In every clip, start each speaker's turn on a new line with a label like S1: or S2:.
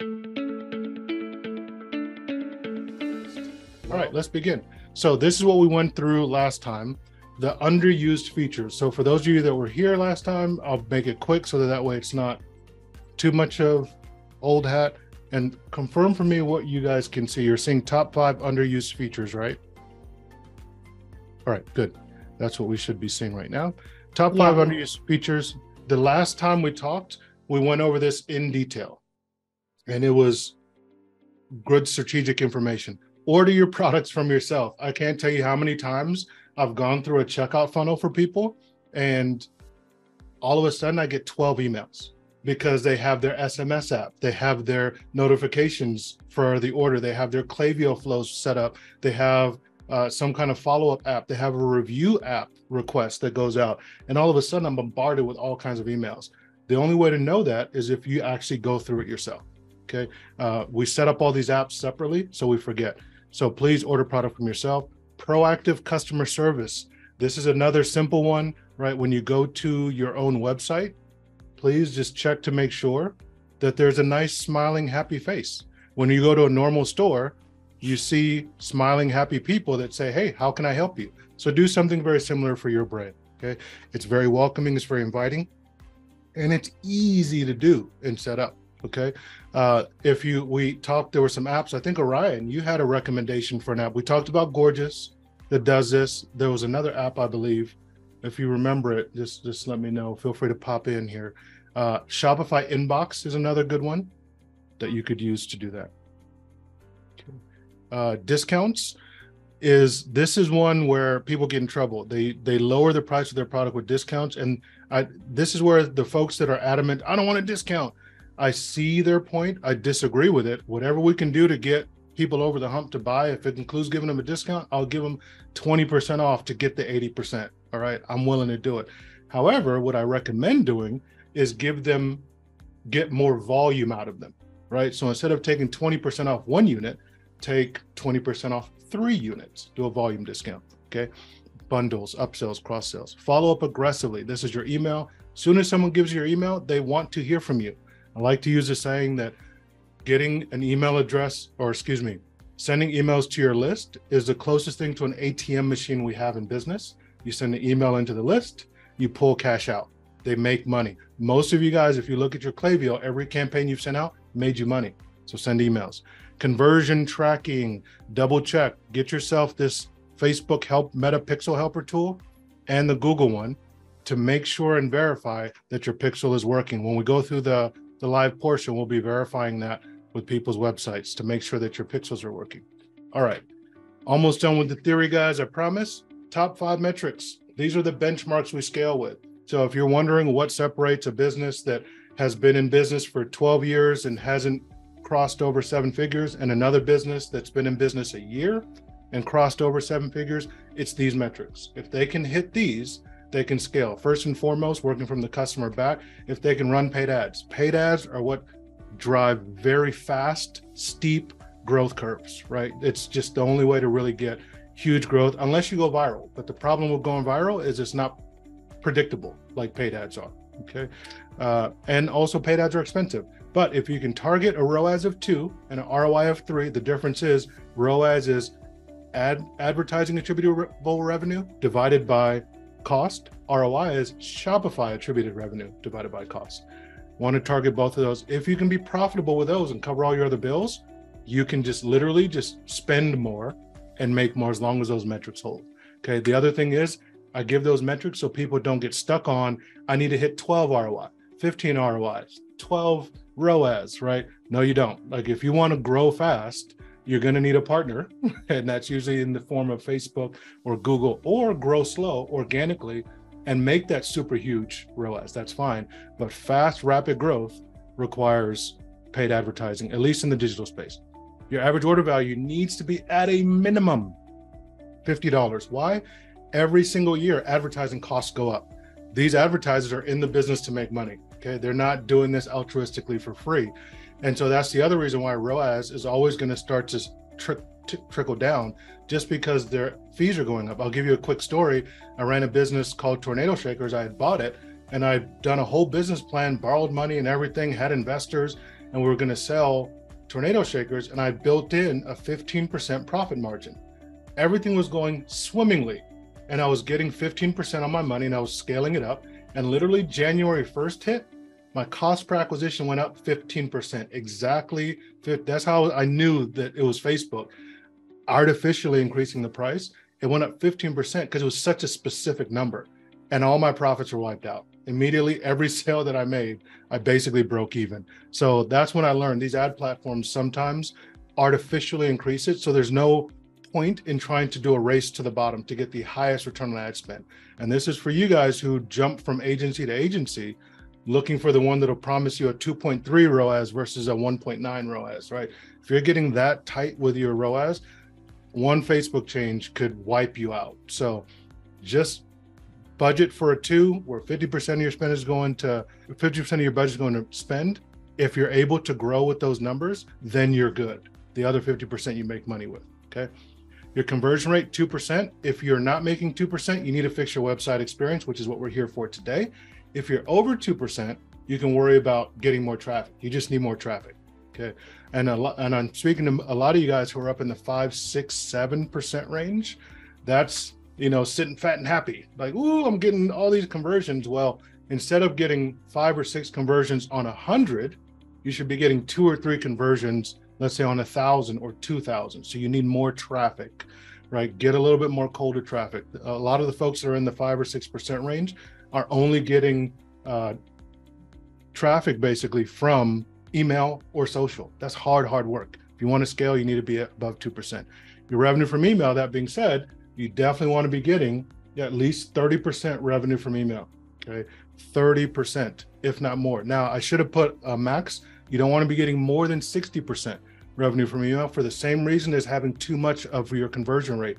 S1: All right, let's begin. So this is what we went through last time, the underused features. So for those of you that were here last time, I'll make it quick so that way it's not too much of old hat. And confirm for me what you guys can see. You're seeing top 5 underused features, right? All right, good. That's what we should be seeing right now. Top 5 underused features. The last time we talked, we went over this in detail, and it was good strategic information. Order your products from yourself. I can't tell you how many times I've gone through a checkout funnel for people, and all of a sudden I get 12 emails because they have their SMS app, they have their notifications for the order, they have their Klaviyo flows set up, they have some kind of follow-up app, they have a review app request that goes out, and all of a sudden I'm bombarded with all kinds of emails. The only way to know that is if you actually go through it yourself. Okay, we set up all these apps separately, so we forget. So please order product from yourself. Proactive customer service. This is another simple one, right? When you go to your own website, please just check to make sure that there's a nice smiling, happy face. When you go to a normal store, you see smiling, happy people that say, hey, how can I help you? So do something very similar for your brand, okay? It's very welcoming, it's very inviting, and it's easy to do and set up. Okay. We talked, there were some apps. I think Orion, you had a recommendation for an app. We talked about Gorgeous that does this. There was another app, I believe. If you remember it, just let me know. Feel free to pop in here. Shopify Inbox is another good one that you could use to do that. Okay. Discounts this is one where people get in trouble. They lower the price of their product with discounts. And this is where the folks that are adamant, I don't want a discount. I see their point. I disagree with it. Whatever we can do to get people over the hump to buy, if it includes giving them a discount, I'll give them 20% off to get the 80%. All right, I'm willing to do it. However, what I recommend doing is get more volume out of them, right? So instead of taking 20% off 1 unit, take 20% off 3 units, do a volume discount, okay? Bundles, upsells, cross sells. Follow up aggressively. This is your email. As soon as someone gives you your email, they want to hear from you. I like to use the saying that getting an email address, sending emails to your list is the closest thing to an ATM machine we have in business. You send an email into the list, you pull cash out. They make money. Most of you guys, if you look at your Klaviyo, every campaign you've sent out made you money. So send emails. Conversion tracking, double check. Get yourself this Facebook Help Meta Pixel Helper tool and the Google one to make sure and verify that your pixel is working. When we go through the live portion, we'll be verifying that with people's websites to make sure that your pixels are working. All right, almost done with the theory, guys, I promise. Top 5 metrics. These are the benchmarks we scale with. So if you're wondering what separates a business that has been in business for 12 years and hasn't crossed over 7 figures and another business that's been in business a year and crossed over 7 figures, it's these metrics. If they can hit these, they can scale. First and foremost, working from the customer back, if they can run paid ads. Paid ads are what drive very fast, steep growth curves, right? It's just the only way to really get huge growth, unless you go viral. But the problem with going viral is it's not predictable like paid ads are, okay? And also paid ads are expensive. But if you can target a ROAS of 2 and an ROI of 3, the difference is ROAS is advertising attributable revenue divided by cost. ROI is Shopify attributed revenue divided by cost. Want to target both of those. If you can be profitable with those and cover all your other bills, you can just literally spend more and make more as long as those metrics hold. Okay. The other thing is I give those metrics so people don't get stuck on, I need to hit 12 ROI, 15 ROIs, 12 ROAS, right? No, you don't. Like if you want to grow fast, you're going to need a partner, and that's usually in the form of Facebook or Google, or grow slow organically and make that super huge ROAS. That's fine. But fast, rapid growth requires paid advertising, at least in the digital space. Your average order value needs to be at a minimum $50. Why? Every single year, advertising costs go up. These advertisers are in the business to make money. Okay, they're not doing this altruistically for free. And so that's the other reason why ROAS is always going to start to trickle down, just because their fees are going up. I'll give you a quick story. I ran a business called Tornado Shakers. I had bought it and I'd done a whole business plan, borrowed money and everything, had investors. and we were going to sell tornado shakers, and I built in a 15% profit margin. Everything was going swimmingly, and I was getting 15% on my money, and I was scaling it up. And literally January 1st hit, my cost per acquisition went up 15%. Exactly. That's how I knew that it was Facebook artificially increasing the price. It went up 15% because it was such a specific number, and all my profits were wiped out. Immediately, every sale that I made, I basically broke even. So that's when I learned these ad platforms sometimes artificially increase it. So there's no point in trying to do a race to the bottom to get the highest return on ad spend. And this is for you guys who jump from agency to agency, looking for the one that'll promise you a 2.3 ROAS versus a 1.9 ROAS, right? If you're getting that tight with your ROAS, one Facebook change could wipe you out. So just budget for a 2, where 50% of your spend is going to, 50% of your budget is going to spend. If you're able to grow with those numbers, then you're good. The other 50% you make money with, okay? Your conversion rate, 2%. If you're not making 2%, you need to fix your website experience, which is what we're here for today. If you're over 2%, you can worry about getting more traffic. You just need more traffic, okay? And I'm speaking to a lot of you guys who are up in the 5, 6, 7% range. That's, sitting fat and happy. Like, ooh, I'm getting all these conversions. Well, instead of getting 5 or 6 conversions on 100, you should be getting 2 or 3 conversions, let's say on 1,000 or 2,000. So you need more traffic, right? Get a little bit more colder traffic. A lot of the folks that are in the 5 or 6% range are only getting traffic basically from email or social. That's hard work. If you want to scale, you need to be above 2%. Your revenue from email, that being said, you definitely want to be getting at least 30% revenue from email, okay? 30%, if not more. Now, I should have put a max. You don't want to be getting more than 60% revenue from email for the same reason as having too much of your conversion rate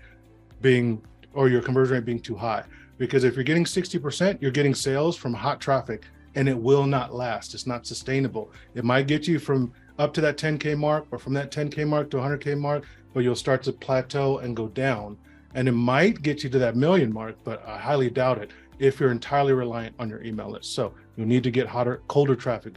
S1: being too high. Because if you're getting 60%, you're getting sales from hot traffic, and it will not last. It's not sustainable. It might get you from up to that 10K mark, or from that 10K mark to 100K mark, but you'll start to plateau and go down. And it might get you to that million mark, but I highly doubt it if you're entirely reliant on your email list. So you'll need to get colder traffic,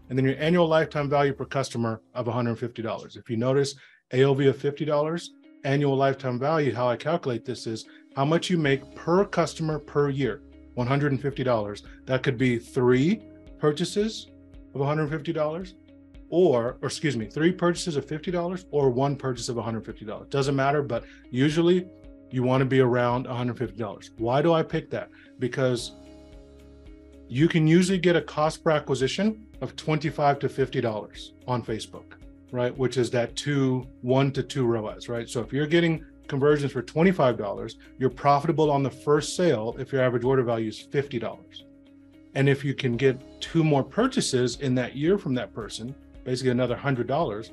S1: And then your annual lifetime value per customer of $150. If you notice, AOV of $50, annual lifetime value, how I calculate this is how much you make per customer per year, $150. That could be 3 purchases of $150, or 3 purchases of $50 or 1 purchase of $150. Doesn't matter, but usually you want to be around $150. Why do I pick that? Because you can usually get a cost per acquisition of $25 to $50 on Facebook, right? Which is that 1 to 2 ROAS, right? So if you're getting conversions for $25, you're profitable on the first sale if your average order value is $50. And if you can get 2 more purchases in that year from that person, basically another $100,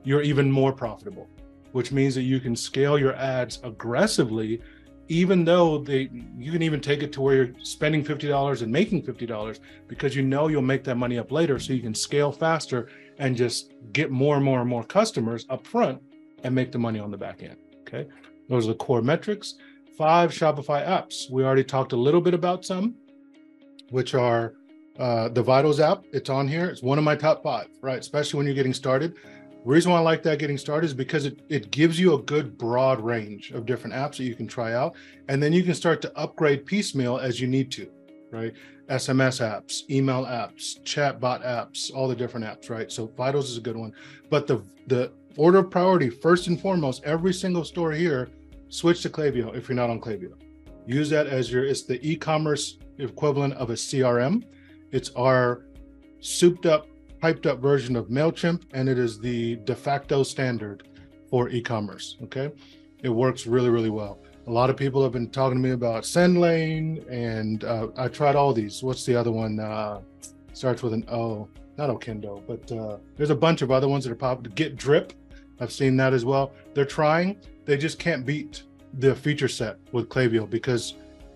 S1: you're even more profitable, which means that you can scale your ads aggressively, even though you can even take it to where you're spending $50 and making $50, because you'll make that money up later, so you can scale faster and just get more and more and more customers up front and make the money on the back end, okay? Those are the core metrics. 5 Shopify apps. We already talked a little bit about some, which are the Vitals app. It's on here. It's one of my top 5, right? Especially when you're getting started. The reason why I like that getting started is because it gives you a good broad range of different apps that you can try out. And then you can start to upgrade piecemeal as you need to, right? SMS apps, email apps, chatbot apps, all the different apps, right? So Vitals is a good one. But the order of priority, first and foremost, every single store here, switch to Klaviyo if you're not on Klaviyo. Use that as it's the e-commerce equivalent of a CRM. It's our souped up, hyped up version of MailChimp, and it is the de facto standard for e-commerce, okay? It works really, really well. A lot of people have been talking to me about SendLane, and I tried all these. What's the other one? Starts with an O, not Okendo, but there's a bunch of other ones that are popular. Get Drip, I've seen that as well. They're trying, they just can't beat the feature set with Klaviyo, because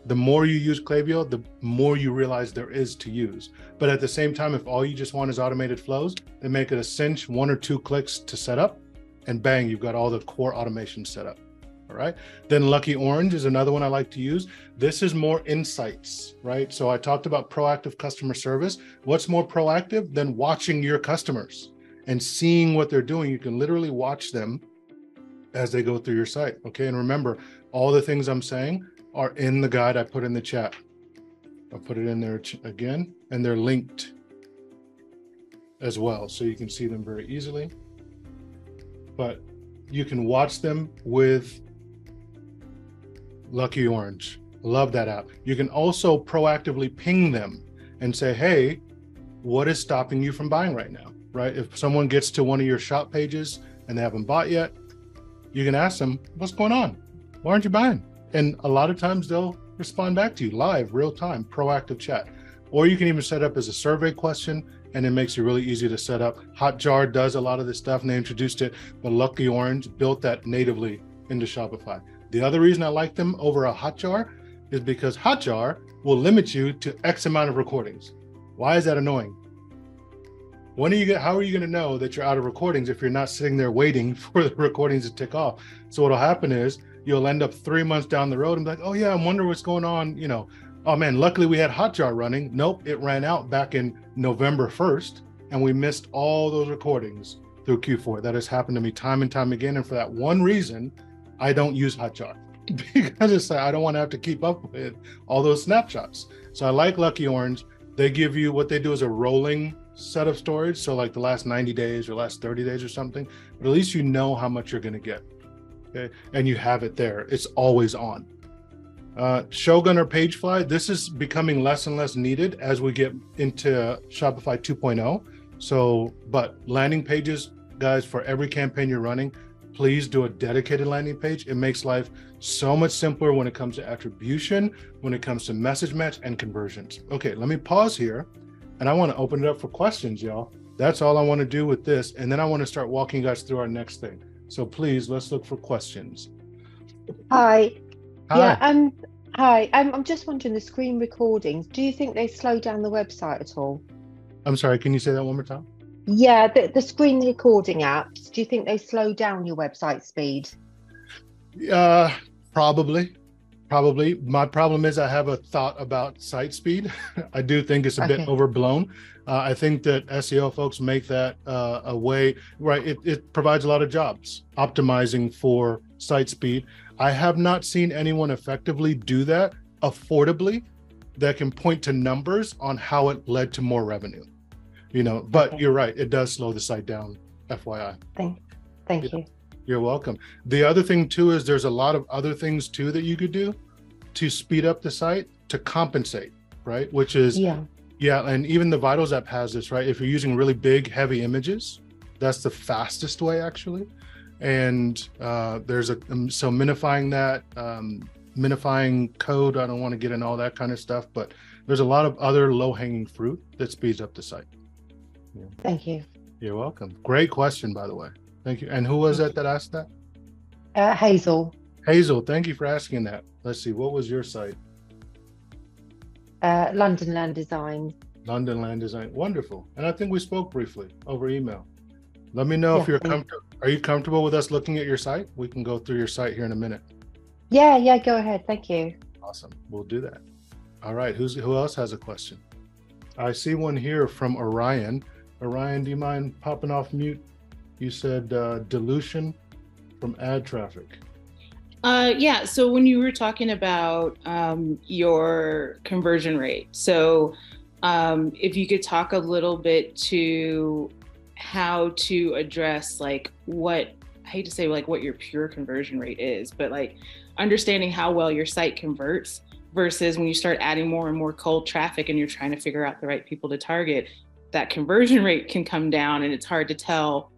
S1: the more you use Klaviyo, the more you realize there is to use. But at the same time, if all you just want is automated flows, they make it a cinch, 1 or 2 clicks to set up, and bang, you've got all the core automation set up, All right. Then Lucky Orange is another one I like to use. This is more insights, right? So I talked about proactive customer service. What's more proactive than watching your customers and seeing what they're doing? You can literally watch them as they go through your site. Okay. And remember, all the things I'm saying are in the guide I put in the chat. I'll put it in there again, and they're linked as well. So you can see them very easily, but you can watch them with Lucky Orange. Love that app. You can also proactively ping them and say, hey, what is stopping you from buying right now, right? If someone gets to one of your shop pages and they haven't bought yet, you can ask them, what's going on? Why aren't you buying? And a lot of times they'll respond back to you live, real time, proactive chat. Or you can even set up as a survey question, and it makes it really easy to set up. Hotjar does a lot of this stuff, and they introduced it, but Lucky Orange built that natively into Shopify. The other reason I like them over a Hotjar is because Hotjar will limit you to X amount of recordings. Why is that annoying? How are you going to know that you're out of recordings if you're not sitting there waiting for the recordings to tick off? So what'll happen is you'll end up 3 months down the road and be like, oh yeah, I wonder what's going on. You know, oh man, luckily we had Hotjar running. Nope, it ran out back in November 1st, and we missed all those recordings through Q4. That has happened to me time and time again. And for that one reason, I don't use Hotjar because it's like, I don't want to have to keep up with all those snapshots. So I like Lucky Orange. They give you, what they do is a rolling set of storage. So like the last 90 days or last 30 days or something, but at least you know how much you're going to get. Okay. And you have it there. It's always on. Shogun or Pagefly, this is becoming less and less needed as we get into Shopify 2.0. So, but landing pages, guys, for every campaign you're running, please do a dedicated landing page. It makes life so much simpler when it comes to attribution, when it comes to message match and conversions. Okay, let me pause here, and I want to open it up for questions, y'all. That's all I want to do with this. And then I want to start walking you guys through our next thing. So please, let's look for questions.
S2: Hi.
S1: Hi.
S2: Yeah, hi. I'm just wondering, the screen recordings, do you think they slow down the website at all?
S1: I'm sorry, can you say that one more time?
S2: Yeah, the screen recording apps, do you think they slow down your website speed?
S1: Probably. My problem is I have a thought about site speed. I do think it's a bit overblown. I think that SEO folks make that a way, right? It provides a lot of jobs optimizing for site speed. I have not seen anyone effectively do that affordably that can point to numbers on how it led to more revenue. You know, but you're right, it does slow the site down, FYI.
S2: Thank you.
S1: You're welcome. The other thing too is there's a lot of other things too that you could do to speed up the site to compensate, right? Which is, yeah, and even the Vitals app has this, right? If you're using really big, heavy images, that's the fastest way actually. And there's so minifying that, minifying code, I don't want to get into all that kind of stuff, but there's a lot of other low-hanging fruit that speeds up the site. Yeah.
S2: Thank you.
S1: You're welcome. Great question, by the way. Thank you. And who was that asked that?
S2: Hazel.
S1: Hazel, thank you for asking that. Let's see, what was your site?
S2: London Land Design.
S1: London Land Design. Wonderful. And I think we spoke briefly over email. Let me know if you're comfortable. Are you comfortable with us looking at your site? We can go through your site here in a minute.
S2: Yeah, go ahead. Thank you.
S1: Awesome. We'll do that. All right. Who else has a question? I see one here from Orion. Orion, do you mind popping off mute? You said dilution from ad traffic.
S3: Yeah, so when you were talking about your conversion rate, so if you could talk a little bit to how to address like what, I hate to say like what your pure conversion rate is, but like understanding how well your site converts versus when you start adding more and more cold traffic and you're trying to figure out the right people to target, that conversion rate can come down and it's hard to tell,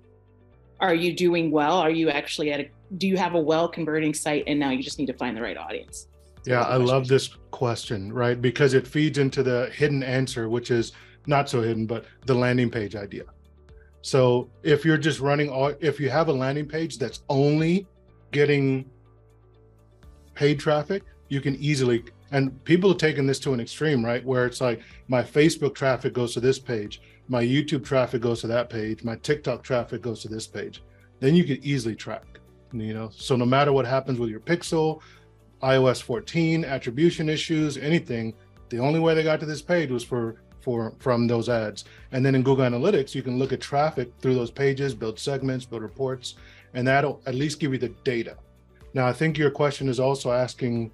S3: are you doing well? Are you actually do you have a well converting site and now you just need to find the right audience?
S1: Yeah, I love this question, right? Because it feeds into the hidden answer, which is not so hidden, but the landing page idea. So if you're just if you have a landing page that's only getting paid traffic, you can easily, and people have taken this to an extreme, right? Where it's like my Facebook traffic goes to this page, my YouTube traffic goes to that page, my TikTok traffic goes to this page. Then you can easily track. So no matter what happens with your pixel, iOS 14, attribution issues, anything, the only way they got to this page was from those ads. And then in Google Analytics, you can look at traffic through those pages, build segments, build reports, and that'll at least give you the data. Now, I think your question is also asking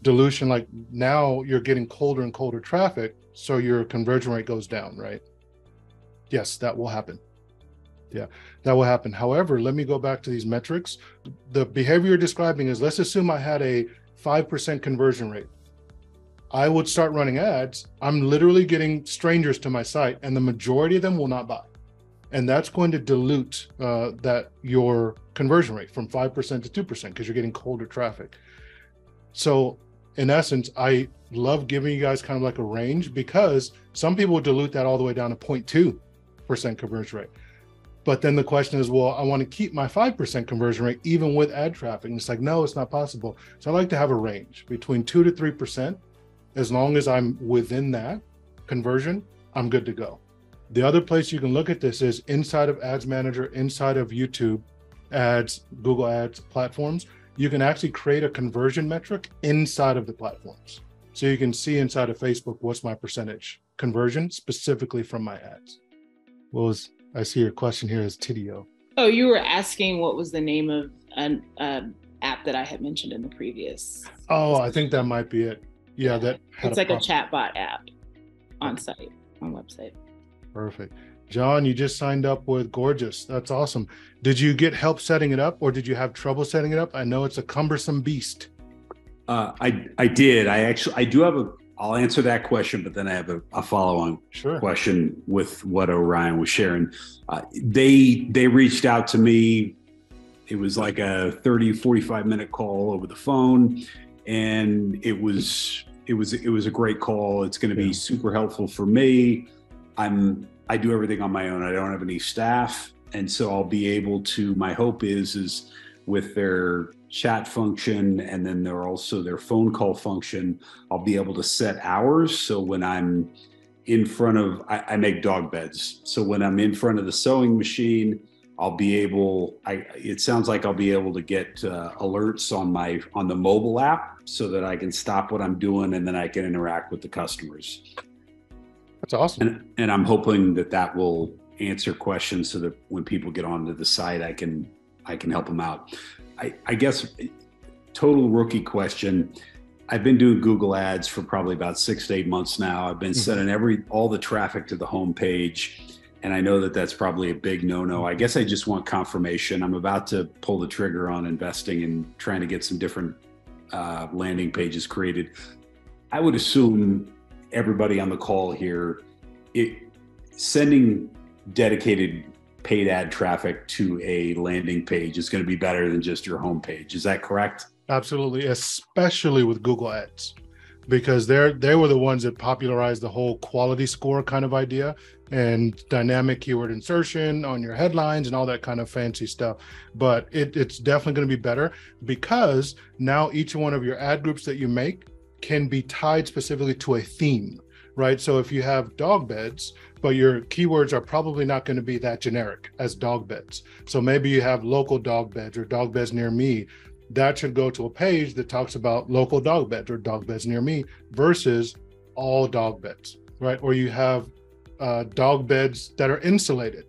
S1: dilution, like now you're getting colder and colder traffic, so your conversion rate goes down, right? Yes, that will happen. Yeah, that will happen. However, let me go back to these metrics. The behavior you're describing is, let's assume I had a 5% conversion rate. I would start running ads. I'm literally getting strangers to my site, and the majority of them will not buy. And that's going to dilute your conversion rate from 5% to 2% because you're getting colder traffic. So in essence, I love giving you guys kind of like a range, because some people dilute that all the way down to 0.2% conversion rate. But then the question is, well, I want to keep my 5% conversion rate even with ad traffic. And it's like, no, it's not possible. So I like to have a range between 2 to 3%. As long as I'm within that conversion, I'm good to go. The other place you can look at this is inside of Ads Manager, inside of YouTube ads, Google Ads platforms. You can actually create a conversion metric inside of the platforms. So you can see inside of Facebook, what's my percentage conversion specifically from my ads. I see your question here is Tidio.
S3: Oh, you were asking what was the name of an app that I had mentioned in the previous.
S1: Oh, I think that might be it. Yeah, that
S3: it's like a chatbot app on website.
S1: Perfect. John, you just signed up with Gorgeous. That's awesome. Did you get help setting it up, or did you have trouble setting it up? I know it's a cumbersome beast.
S4: I did. I do have I'll answer that question, but then I have a follow-on question with what Orion was sharing. They reached out to me. It was like a 30, 45-minute call over the phone, and it was a great call. It's going to be super helpful for me. I do everything on my own. I don't have any staff, and so I'll be able to. My hope is with their chat function, and then they're also their phone call function, I'll be able to set hours. So when I'm in front of, I make dog beds. So when I'm in front of the sewing machine, it sounds like I'll be able to get alerts on the mobile app so that I can stop what I'm doing, and then I can interact with the customers.
S1: That's awesome.
S4: And I'm hoping that will answer questions so that when people get onto the site, I can help them out. I guess total rookie question. I've been doing Google Ads for probably about 6 to 8 months now. I've been sending all the traffic to the homepage, and I know that that's probably a big no-no. I guess I just want confirmation. I'm about to pull the trigger on investing and trying to get some different landing pages created. I would assume everybody on the call here, sending dedicated paid ad traffic to a landing page is going to be better than just your homepage. Is that correct?
S1: Absolutely, especially with Google Ads, because they were the ones that popularized the whole quality score kind of idea and dynamic keyword insertion on your headlines and all that kind of fancy stuff. But it's definitely going to be better, because now each one of your ad groups that you make can be tied specifically to a theme, right? So if you have dog beds, but your keywords are probably not going to be that generic as dog beds. So maybe you have local dog beds or dog beds near me. That should go to a page that talks about local dog beds or dog beds near me versus all dog beds, right? Or you have dog beds that are insulated.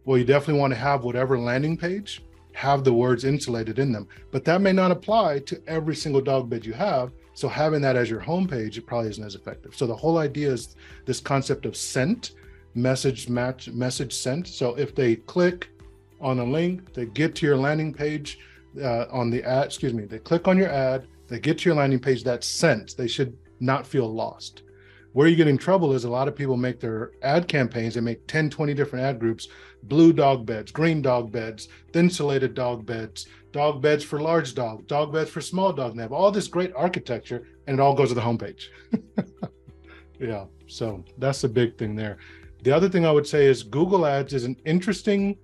S1: Well, you definitely want to have whatever landing page have the words insulated in them, but that may not apply to every single dog bed you have. So having that as your homepage, it probably isn't as effective. So the whole idea is this concept of sent, message match, message sent. So if they click on a link, they get to your landing page on the ad, they click on your ad, they get to your landing page, that's sent. They should not feel lost. Where you get in trouble is a lot of people make their ad campaigns, they make 10, 20 different ad groups, blue dog beds, green dog beds, insulated dog beds for large dog, dog beds for small dog. And they have all this great architecture, and it all goes to the homepage. Yeah, so that's the big thing there. The other thing I would say is Google Ads is an interesting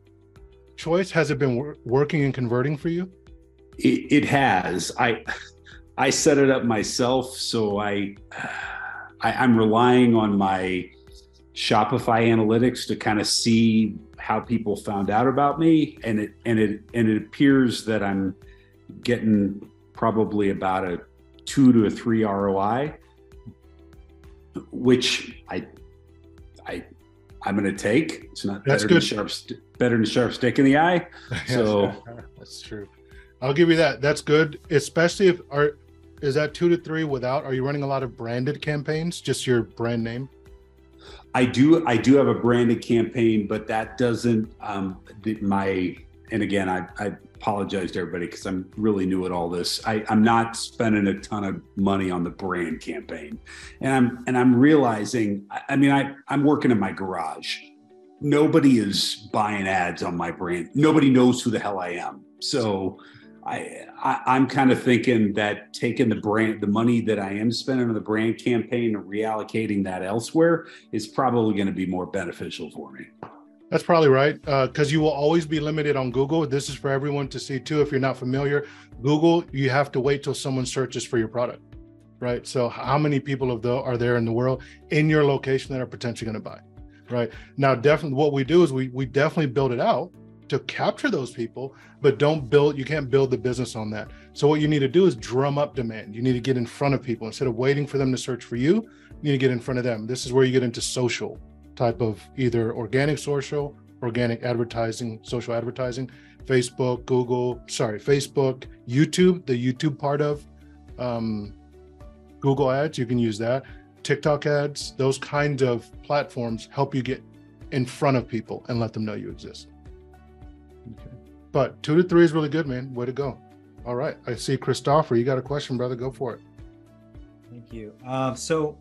S1: choice. Has it been working and converting for you?
S4: It has. I set it up myself, so I'm relying on my Shopify analytics to kind of see how people found out about me, and it appears that I'm getting probably about a 2 to 3 ROI, which I'm going to take. It's not better than a sharp stick in the eye. So
S1: that's true. I'll give you that. That's good, especially is that 2 to 3 without? Are you running a lot of branded campaigns? Just your brand name?
S4: I do have a branded campaign, but that doesn't and again, I apologize to everybody because I'm really new at all this. I'm not spending a ton of money on the brand campaign, and I'm realizing. I mean, I'm working in my garage. Nobody is buying ads on my brand. Nobody knows who the hell I am. So I'm kind of thinking that taking the money that I am spending on the brand campaign and reallocating that elsewhere is probably going to be more beneficial for me.
S1: That's probably right, because you will always be limited on Google. This is for everyone to see too. If you're not familiar, Google, you have to wait till someone searches for your product, right? So how many people are there in the world in your location that are potentially going to buy, right? Now, definitely what we do is we definitely build it out to capture those people, but you can't build the business on that. So what you need to do is drum up demand. You need to get in front of people. Instead of waiting for them to search for you, you need to get in front of them. This is where you get into social type of either organic advertising, social advertising, Facebook, YouTube, the YouTube part of Google ads, you can use that. TikTok ads, those kinds of platforms help you get in front of people and let them know you exist. Okay. But 2 to 3 is really good, man. Way to go. All right. I see Christopher, you got a question, brother. Go for it.
S5: Thank you. So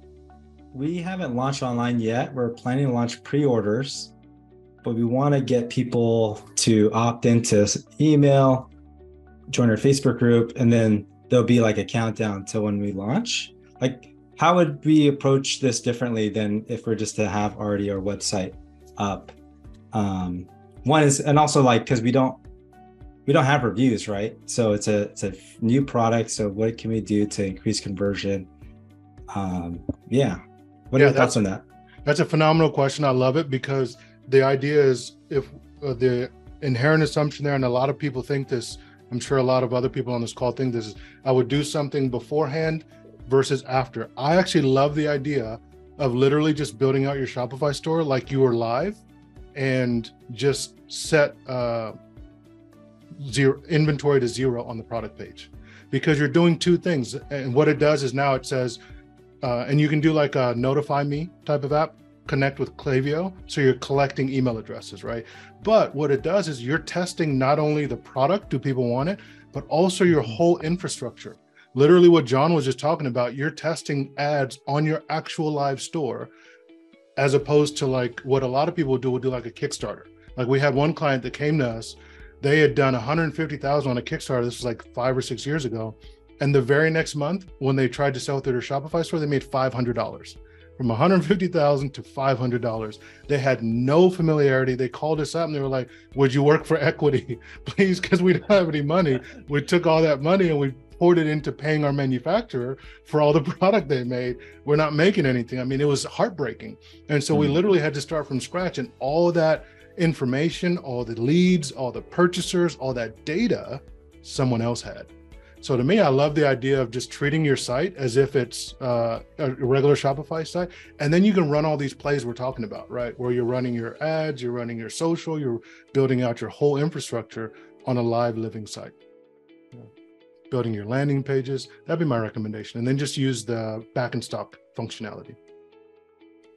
S5: we haven't launched online yet. We're planning to launch pre-orders, but we want to get people to opt into email, join our Facebook group, and then there'll be like a countdown to when we launch. Like, how would we approach this differently than if we're just to have already our website up? One is, and also like, because we don't have reviews, right? So it's a new product. So what can we do to increase conversion? What are your thoughts on that?
S1: That's a phenomenal question. I love it, because the idea is, if the inherent assumption there, and a lot of people think this, I'm sure a lot of other people on this call think this, is I would do something beforehand versus after. I actually love the idea of literally just building out your Shopify store like you were live, and just set inventory to 0 on the product page, because you're doing 2 things. And what it does is now it says, and you can do like a notify me type of app, connect with Klaviyo. So you're collecting email addresses, right? But what it does is you're testing not only the product, do people want it, but also your whole infrastructure. Literally what John was just talking about, you're testing ads on your actual live store, as opposed to like what a lot of people would do like a Kickstarter. Like we had one client that came to us, they had done 150,000 on a Kickstarter. This was like 5 or 6 years ago. And the very next month, when they tried to sell through their Shopify store, they made $500. From 150,000 to $500. They had no familiarity. They called us up and they were like, would you work for equity, please? Because we don't have any money. We took all that money and we poured it into paying our manufacturer for all the product they made. We're not making anything. I mean, it was heartbreaking. And so we literally had to start from scratch, and all that information, all the leads, all the purchasers, all that data, someone else had. So to me, I love the idea of just treating your site as if it's a regular Shopify site. And then you can run all these plays we're talking about, right? Where you're running your ads, you're running your social, you're building out your whole infrastructure on a live living site. Building your landing pages, that'd be my recommendation. And then just use the back in stock functionality.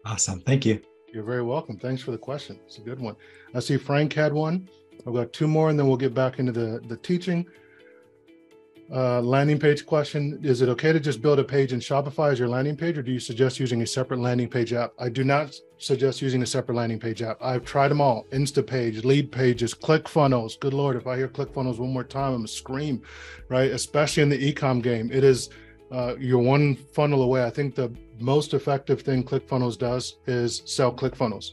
S5: Awesome, thank you.
S1: You're very welcome. Thanks for the question. It's a good one. I see Frank had one. I've got 2 more and then we'll get back into the teaching. Landing page question. Is it okay to just build a page in Shopify as your landing page, or do you suggest using a separate landing page app? I do not suggest using a separate landing page app. I've tried them all. Instapage, Lead Pages, ClickFunnels. Good Lord, if I hear ClickFunnels one more time, I'm gonna scream, right? Especially in the e-com game. It is, you're one funnel away. I think the most effective thing ClickFunnels does is sell ClickFunnels.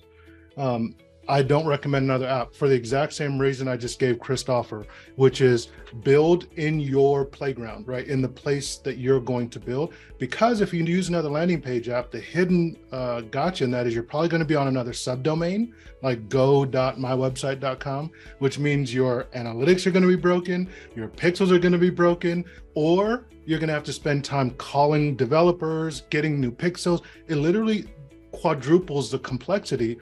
S1: I don't recommend another app for the exact same reason I just gave Christopher, which is build in your playground, right? In the place that you're going to build. Because if you use another landing page app, the hidden gotcha in that is you're probably going to be on another subdomain like go.mywebsite.com, which means your analytics are going to be broken, your pixels are going to be broken, or you're going to have to spend time calling developers, getting new pixels. It literally quadruples the complexity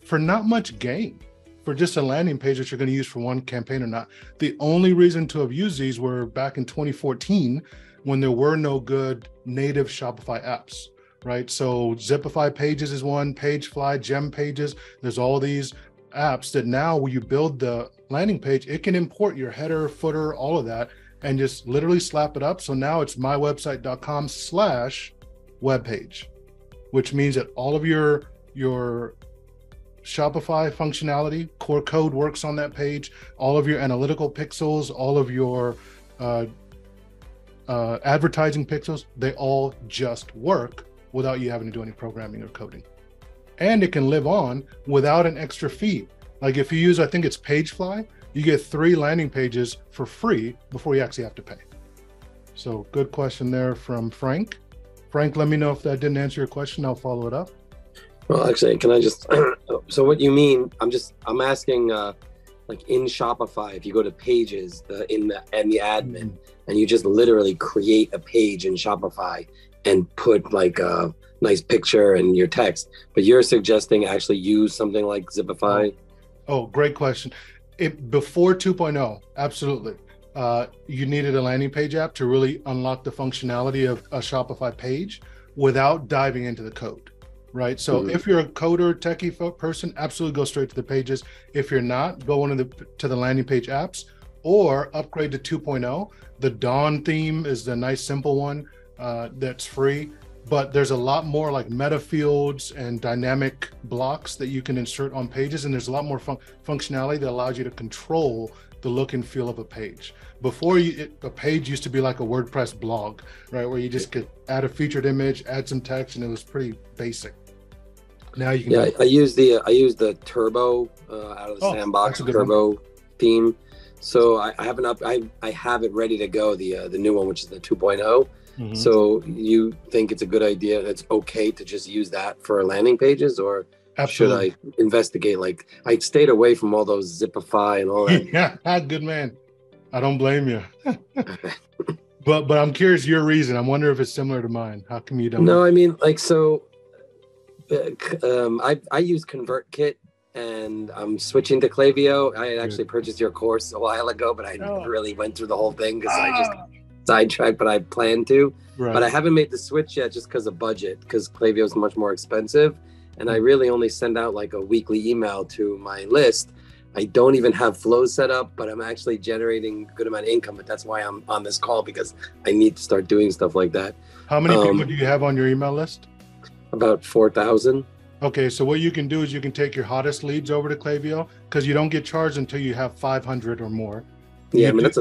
S1: for not much gain, for just a landing page that you're going to use for one campaign or not. The only reason to have used these were back in 2014 when there were no good native Shopify apps, right? So Zipify Pages is one, Pagefly, Gem Pages. There's all these apps that now when you build the landing page, it can import your header, footer, all of that, and just literally slap it up. So now it's mywebsite.com/webpage, which means that all of your Shopify functionality, core code works on that page, all of your analytical pixels, all of your advertising pixels, they all just work without you having to do any programming or coding. And it can live on without an extra fee. Like if you use, I think it's Pagefly, you get 3 landing pages for free before you actually have to pay. So good question there from Frank. Frank, let me know if that didn't answer your question. I'll follow it up.
S6: Well, actually, can I just, so what you mean, I'm asking, like in Shopify, if you go to pages and the admin, and you just literally create a page in Shopify and put like a nice picture and your text, but you're suggesting actually use something like Zipify?
S1: Oh, great question. Before 2.0, absolutely. You needed a landing page app to really unlock the functionality of a Shopify page without diving into the code. Right. So if you're a coder, techie person, absolutely go straight to the pages. If you're not, go to the landing page apps or upgrade to 2.0. The Dawn theme is the nice, simple one that's free. But there's a lot more like meta fields and dynamic blocks that you can insert on pages. And there's a lot more functionality that allows you to control the look and feel of a page. Before, a page used to be like a WordPress blog, right? Where you just could add a featured image, add some text, and it was pretty basic. Now you can.
S6: Yeah, I use the Turbo out of the Sandbox Turbo theme. So I have I have it ready to go. The new one, which is the 2.0. So you think it's a good idea? It's okay to just use that for landing pages, or
S1: absolutely.
S6: Should I investigate? Like I stayed away from all those Zipify and all that.
S1: Yeah, good man. I don't blame you. But I'm curious your reason. I'm wondering if it's similar to mine. How come you don't?
S6: No, I mean like so. I use ConvertKit and I'm switching to Klaviyo. I had actually purchased your course a while ago, but I never really went through the whole thing because I just sidetracked, but I plan to. Right. But I haven't made the switch yet just because of budget, because Klaviyo is much more expensive. And I really only send out like a weekly email to my list. I don't even have flows set up, but I'm actually generating a good amount of income. But that's why I'm on this call, because I need to start doing stuff like that.
S1: How many people do you have on your email list?
S6: About 4,000.
S1: Okay, so what you can do is you can take your hottest leads over to Klaviyo, because you don't get charged until you have 500 or more.
S6: Yeah, I mean that's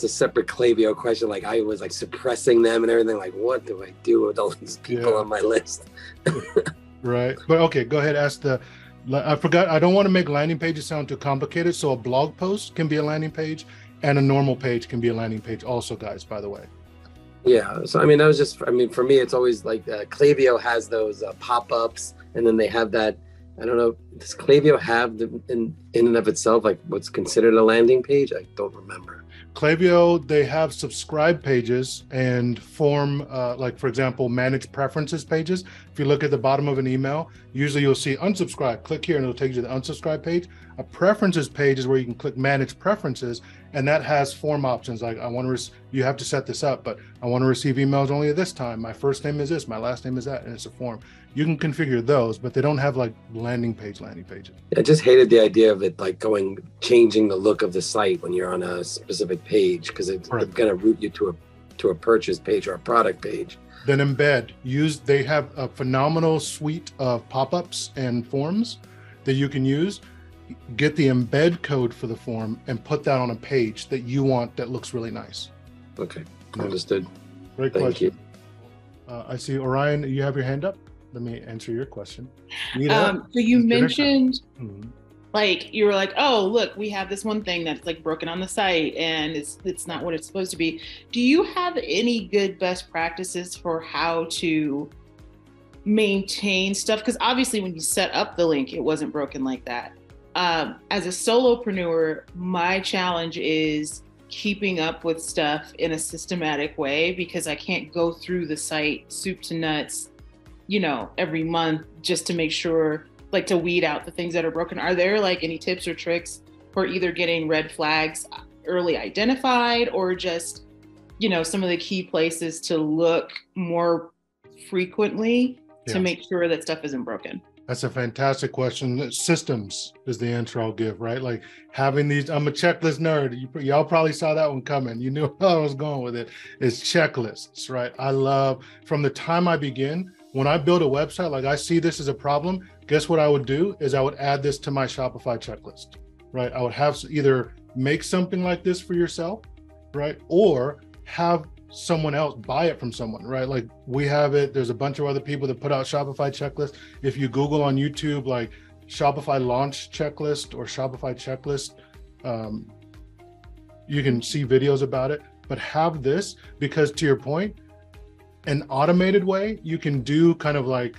S6: a separate Klaviyo question. Like I was like suppressing them and everything. Like, what do I do with all these people on my list?
S1: Right, but okay, go ahead. I forgot. I don't want to make landing pages sound too complicated. So a blog post can be a landing page, and a normal page can be a landing page. Also, guys, by the way.
S6: Yeah, so I mean, for me, it's always like Klaviyo has those pop-ups, and then they have that, I don't know, does Klaviyo have in and of itself, like what's considered a landing page? I don't remember.
S1: Klaviyo, they have subscribe pages and form, like for example, manage preferences pages. If you look at the bottom of an email, usually you'll see unsubscribe, click here and it'll take you to the unsubscribe page. A preferences page is where you can click manage preferences, and that has form options like you have to set this up, but I want to receive emails only at this time. My first name is this, my last name is that, and it's a form. You can configure those, but they don't have like landing pages.
S6: I just hated the idea of it like changing the look of the site when you're on a specific page, because it's going to route you to a purchase page or a product page.
S1: Then embed. They have a phenomenal suite of pop-ups and forms that you can use. Get the embed code for the form and put that on a page that you want that looks really nice.
S6: Okay, understood.
S1: Great question. Thank you. I see Orion, you have your hand up. let me answer your question.
S3: So you mentioned like you were like, oh, look, we have this one thing that's like broken on the site and it's not what it's supposed to be. Do you have any good best practices for how to maintain stuff? Because obviously when you set up the link, it wasn't broken like that. As a solopreneur, my challenge is keeping up with stuff in a systematic way, because I can't go through the site soup to nuts, you know, every month just to make sure, like, to weed out the things that are broken. Are there like any tips or tricks for either getting red flags early identified, or just, you know, some of the key places to look more frequently to make sure that stuff isn't broken?
S1: That's a fantastic question. Systems is the answer I'll give, right? Like having these, I'm a checklist nerd. Y'all probably saw that one coming. You knew how I was going with it. It's checklists, right? I love, from the time I begin, when I build a website, like I see this as a problem, guess what I would do is I would add this to my Shopify checklist, right? I would have either make something like this for yourself, right? Or have someone else buy it from someone, right? Like we have it, there's a bunch of other people that put out Shopify checklists. If you Google on YouTube, like Shopify launch checklist or Shopify checklist, you can see videos about it, but have this, because to your point, an automated way you can do kind of like,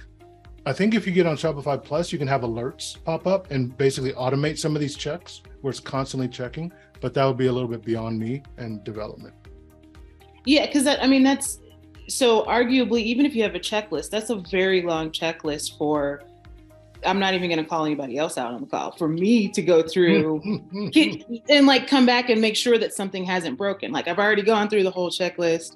S1: I think if you get on Shopify Plus, you can have alerts pop up and basically automate some of these checks where it's constantly checking, but that would be a little bit beyond me and development.
S3: Yeah, because I mean, that's, so arguably, even if you have a checklist, that's a very long checklist for, I'm not even going to call anybody else out on the call, for me to go through and like come back and make sure that something hasn't broken. Like I've already gone through the whole checklist.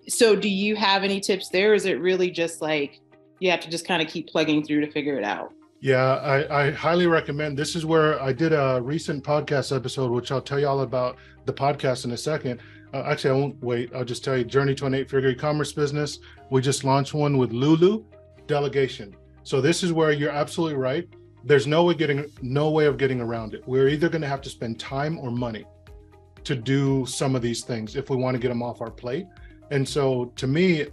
S3: So do you have any tips there? Or is it really just like, you have to just kind of keep plugging through to figure it out?
S1: Yeah, I highly recommend. This is where I did a recent podcast episode, which I'll tell you all about the podcast in a second. Actually, I won't wait. I'll just tell you, Journey to an 8-Figure E-commerce business. We just launched one with Lulu, delegation. So this is where you're absolutely right. There's no way of getting around it. We're either going to have to spend time or money to do some of these things if we want to get them off our plate. And so to me,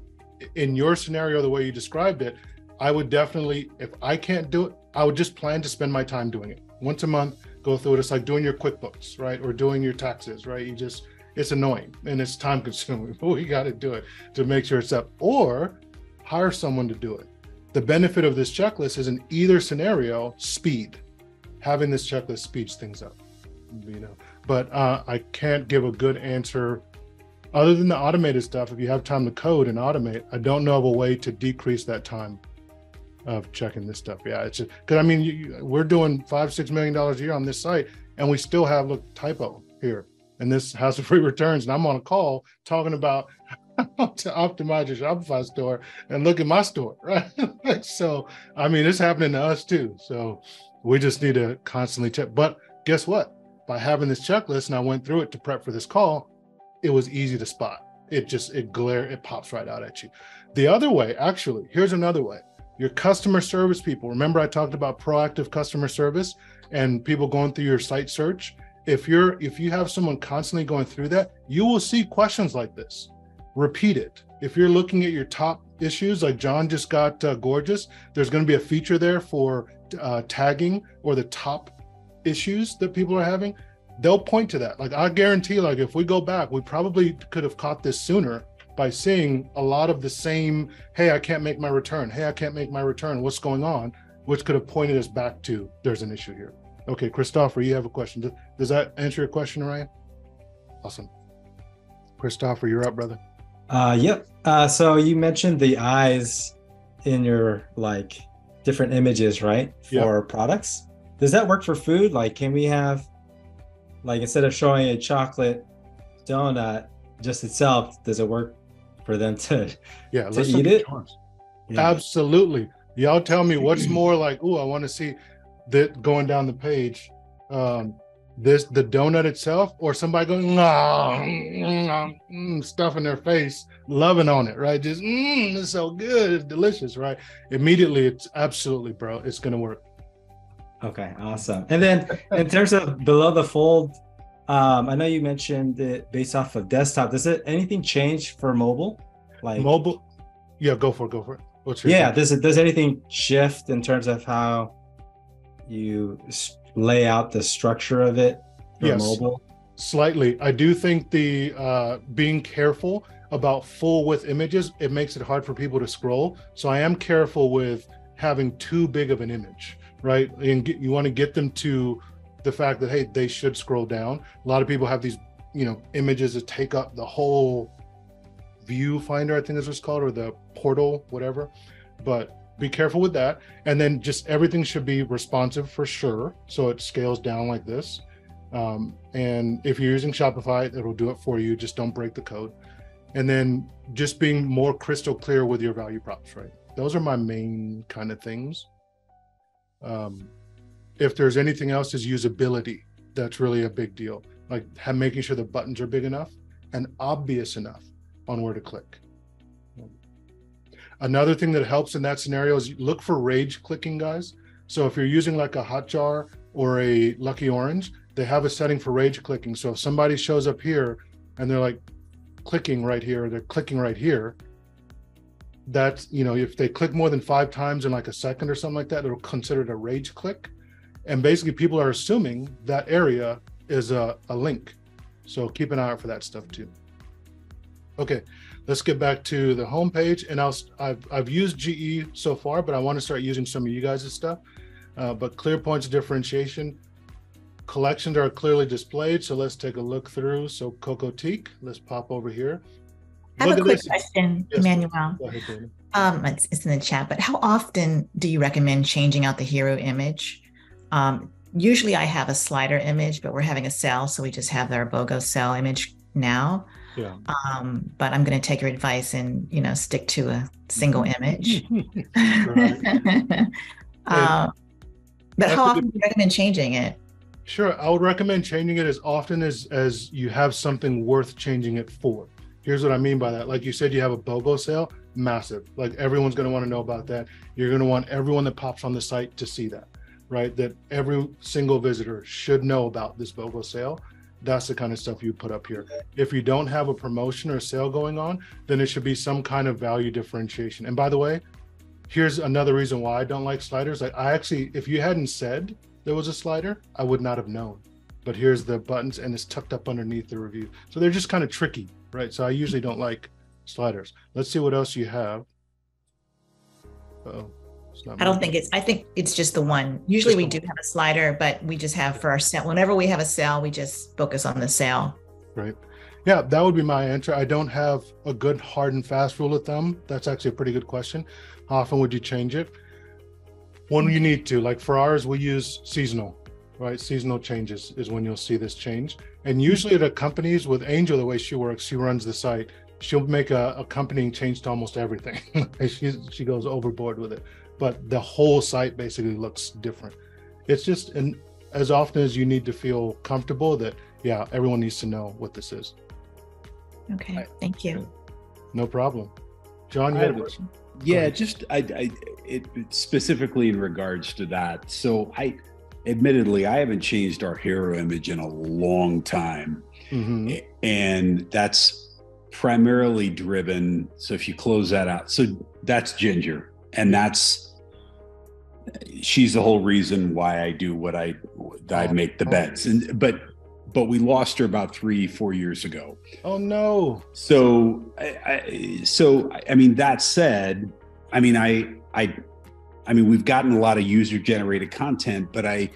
S1: in your scenario, the way you described it, I would definitely, if I can't do it, I would just plan to spend my time doing it. Once a month, go through it. It's like doing your QuickBooks, right? Or doing your taxes, right? It's annoying and it's time consuming, but we got to do it to make sure it's up, or hire someone to do it. The benefit of this checklist is, in either scenario, speed. Having this checklist speeds things up, you know, but I can't give a good answer other than the automated stuff. If you have time to code and automate, I don't know of a way to decrease that time of checking this stuff. Yeah, it's just because I mean, we're doing $5-6 million a year on this site, and we still have a typo here, and this has free returns, and I'm on a call talking about how to optimize your Shopify store, and look at my store, right? So I mean, it's happening to us too. So we just need to constantly check. But guess what? By having this checklist, and I went through it to prep for this call, it was easy to spot. It pops right out at you. The other way, actually, here's another way. Your customer service people. Remember I talked about proactive customer service and people going through your site search. If you have someone constantly going through that, you will see questions like this. Repeat it. If you're looking at your top issues, like John just got gorgeous, there's going to be a feature there for tagging or the top issues that people are having. They'll point to that. Like I guarantee, like if we go back, we probably could have caught this sooner by seeing a lot of the same, hey, I can't make my return. Hey, I can't make my return. What's going on? Which could have pointed us back to, there's an issue here. Okay, Christopher, you have a question. Does that answer your question, Ryan? Awesome. Christopher, you're up, brother.
S5: Yep. So you mentioned the eyes in your like different images, right? For products. Does that work for food? Like, can we have, like, instead of showing a chocolate donut just itself, does it work for them to eat it?
S1: Yeah. Absolutely. Y'all tell me what's more like, oh, I want to see that going down the page, the donut itself, or somebody going stuff in their face, loving on it, right? Just it's so good, it's delicious, right? Immediately, it's absolutely, bro, it's gonna work.
S5: Okay, awesome. And then in terms of below the fold, I know you mentioned it based off of desktop. Does anything change for mobile? Like
S1: mobile? Yeah, go for it.
S5: Yeah, does anything shift in terms of how you lay out the structure of it for mobile?
S1: Slightly. I do think the being careful about full width images, it makes it hard for people to scroll. So I am careful with having too big of an image, right? And you want to get them to the fact that, hey, they should scroll down. A lot of people have these, images that take up the whole viewfinder, I think is what's called, or the portal, whatever. But be careful with that. And then just everything should be responsive for sure. So it scales down like this. And if you're using Shopify, it'll do it for you. Just don't break the code. And then just being more crystal clear with your value props, right? Those are my main kind of things. If there's anything else, is usability. That's really a big deal. Like making sure the buttons are big enough and obvious enough on where to click. Another thing that helps in that scenario is look for rage clicking, guys. So if you're using like a Hotjar or a Lucky Orange, they have a setting for rage clicking. So if somebody shows up here and they're like clicking right here, or they're clicking right here, that's, if they click more than 5 times in like a second or something like that, it'll consider it a rage click. And basically people are assuming that area is a link. So keep an eye out for that stuff too. Okay, let's get back to the homepage. And I've used GE so far, but I want to start using some of you guys' stuff. But clear points of differentiation. Collections are clearly displayed. So let's take a look through. So Coco Teak, let's pop over here.
S7: I have a quick question, yes, Emmanuel.
S1: Go ahead,
S7: it's in the chat, but how often do you recommend changing out the hero image? Usually I have a slider image, but we're having a sale, so we just have our BOGO sale image now.
S1: Yeah.
S7: But I'm going to take your advice and, stick to a single image. But how often do you recommend changing it?
S1: Sure. I would recommend changing it as often as you have something worth changing it for. Here's what I mean by that. Like you said, you have a BOGO sale, massive. Like everyone's going to want to know about that. You're going to want everyone that pops on the site to see that, right? That every single visitor should know about this BOGO sale. That's the kind of stuff you put up here. If you don't have a promotion or sale going on, then it should be some kind of value differentiation. And by the way, here's another reason why I don't like sliders. I actually, if you hadn't said there was a slider, I would not have known. But here's the buttons and it's tucked up underneath the review. So they're just kind of tricky, right? So I usually don't like sliders. Let's see what else you have. Uh-oh.
S7: I think it's just the one. Usually we do have a slider, but we just have for our sale. Whenever we have a sale, we just focus on the sale.
S1: Right. Yeah, that would be my answer. I don't have a good hard and fast rule of thumb. That's actually a pretty good question. How often would you change it? When you need to. Like for ours, we use seasonal, right? Seasonal changes is when you'll see this change. And usually at companies with Angel, the way she works, she runs the site. She'll make a accompanying change to almost everything. She goes overboard with it. But the whole site basically looks different. It's just, and as often as you need to feel comfortable that, yeah, everyone needs to know what this is.
S7: Okay, thank you.
S1: No problem. John, you had a question?
S4: Yeah, just it specifically in regards to that. So admittedly, I haven't changed our hero image in a long time. Mm-hmm. And that's primarily driven. So if you close that out, so that's Ginger. And she's the whole reason why I do what I make the bets. And but we lost her about 3-4 years ago.
S1: Oh no.
S4: So I mean, that said, I mean, we've gotten a lot of user generated content, but I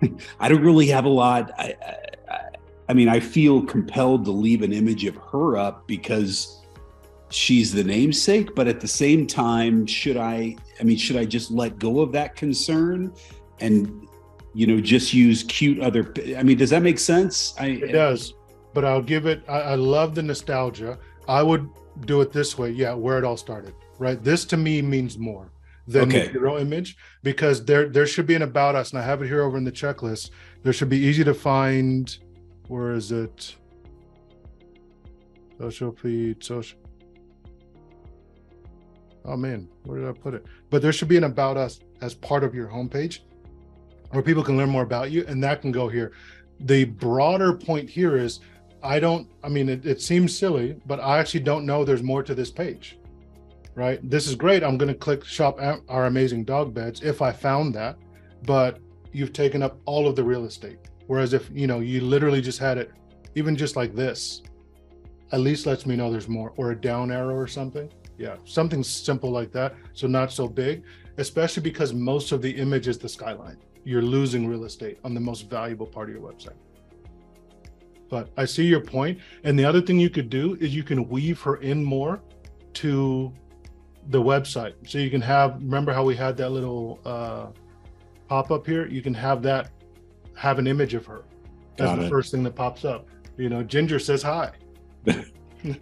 S4: don't really have a lot. I mean, I feel compelled to leave an image of her up because she's the namesake, but at the same time, should I just let go of that concern and, just use cute does that make sense?
S1: It does, but I'll give it, I love the nostalgia. I would do it this way. Yeah. Where it all started, right? This to me means more than the hero image, because there should be an about us, and I have it here over in the checklist. There should be easy to find. Where is it? Social feed, social. Oh man, where did I put it? But there should be an about us as part of your homepage where people can learn more about you, and that can go here. The broader point here is, it seems silly, but I actually don't know there's more to this page. right? This is great. I'm going to click shop our amazing dog beds if I found that, but you've taken up all of the real estate. Whereas if, you know, you literally just had it, even just like this, at least lets me know there's more, or a down arrow or something. Yeah, something simple like that. So not so big, especially because most of the image is the skyline. You're losing real estate on the most valuable part of your website. But I see your point. And the other thing you could do is you can weave her in more to the website. So you can have, remember how we had that little pop-up here? You can have that, have an image of her. That's the first thing that pops up. You know, Ginger says hi.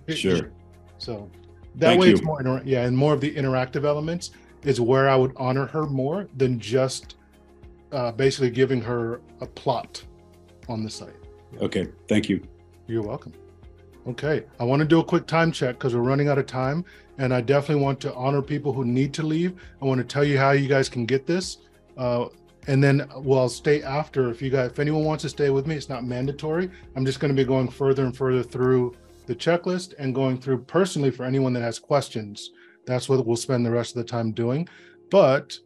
S4: Sure.
S1: So that way it's more, and more of the interactive elements is where I would honor her more than just basically giving her a plot on the site.
S4: Okay, thank you.
S1: You're welcome. Okay, I want to do a quick time check because we're running out of time, and I definitely want to honor people who need to leave. I want to tell you how you guys can get this, and then I'll stay after. If anyone wants to stay with me, it's not mandatory. I'm just going to be going further and further through the checklist and going through personally for anyone that has questions. That's what we'll spend the rest of the time doing. But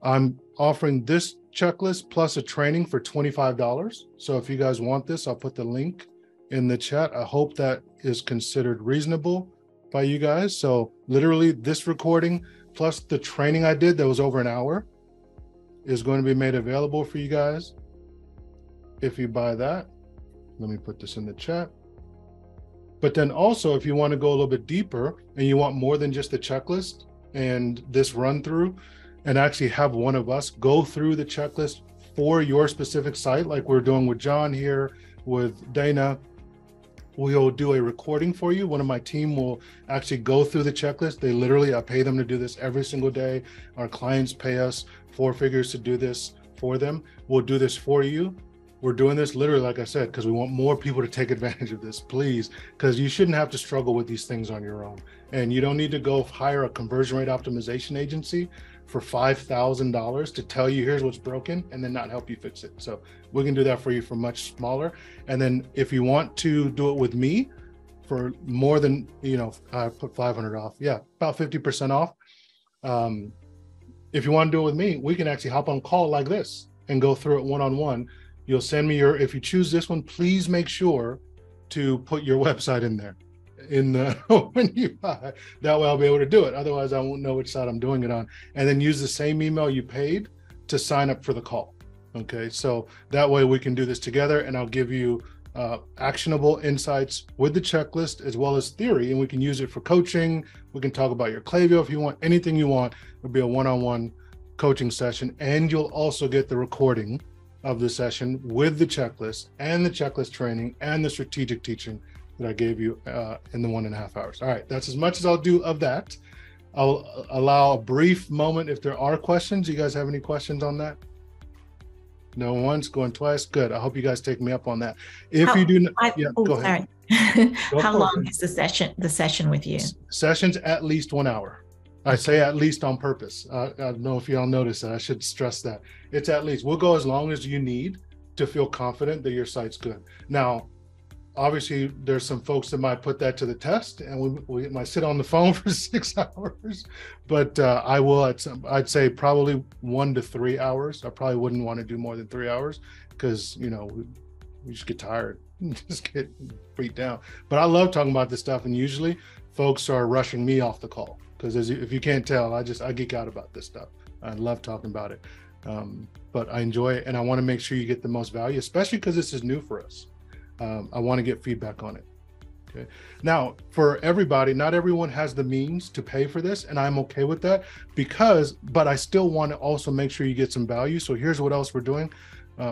S1: I'm offering this checklist plus a training for $25. So if you guys want this, I'll put the link in the chat. I hope that is considered reasonable by you guys. So literally this recording plus the training I did that was over an hour is going to be made available for you guys. If you buy that, let me put this in the chat. But then also, if you want to go a little bit deeper and you want more than just the checklist and this run through, and actually have one of us go through the checklist for your specific site, like we're doing with John here, with Dana, we'll do a recording for you. One of my team will actually go through the checklist. They literally, I pay them to do this every single day. Our clients pay us 4 figures to do this for them. We'll do this for you. We're doing this literally, like I said, because we want more people to take advantage of this, please, because you shouldn't have to struggle with these things on your own. And you don't need to go hire a conversion rate optimization agency for $5,000 to tell you here's what's broken and then not help you fix it. So we can do that for you for much smaller. And then if you want to do it with me for more than, I put 500 off. Yeah, about 50% off. If you want to do it with me, we can actually hop on call like this and go through it one-on-one. You'll send me if you choose this one, please make sure to put your website in there when you buy. That way I'll be able to do it. Otherwise I won't know which side I'm doing it on. And then use the same email you paid to sign up for the call. Okay, so that way we can do this together and I'll give you actionable insights with the checklist as well as theory, and we can use it for coaching. We can talk about your Klaviyo if you want, anything you want. It'll be a one-on-one coaching session, and you'll also get the recording of the session with the checklist and the checklist training and the strategic teaching that I gave you in the 1.5 hours. All right, that's as much as I'll do of that. I'll allow a brief moment if there are questions. You guys have any questions on that? No, once, going twice. Good. I hope you guys take me up on that. If you do, go ahead.
S7: How long is the session with you?
S1: Sessions at least 1 hour. I say at least on purpose. I don't know if y'all noticed that. I should stress that. It's at least. We'll go as long as you need to feel confident that your site's good. Now, obviously, there's some folks that might put that to the test, and we might sit on the phone for 6 hours. But I will, I'd say probably 1 to 3 hours. I probably wouldn't want to do more than 3 hours because, we just get tired, just get beat down. But I love talking about this stuff, and usually folks are rushing me off the call. Because if you can't tell, I geek out about this stuff. I love talking about it, but I enjoy it, and I want to make sure you get the most value, especially because this is new for us. I want to get feedback on it. Okay. Now, for everybody, not everyone has the means to pay for this, and I'm okay with that but I still want to also make sure you get some value. So here's what else we're doing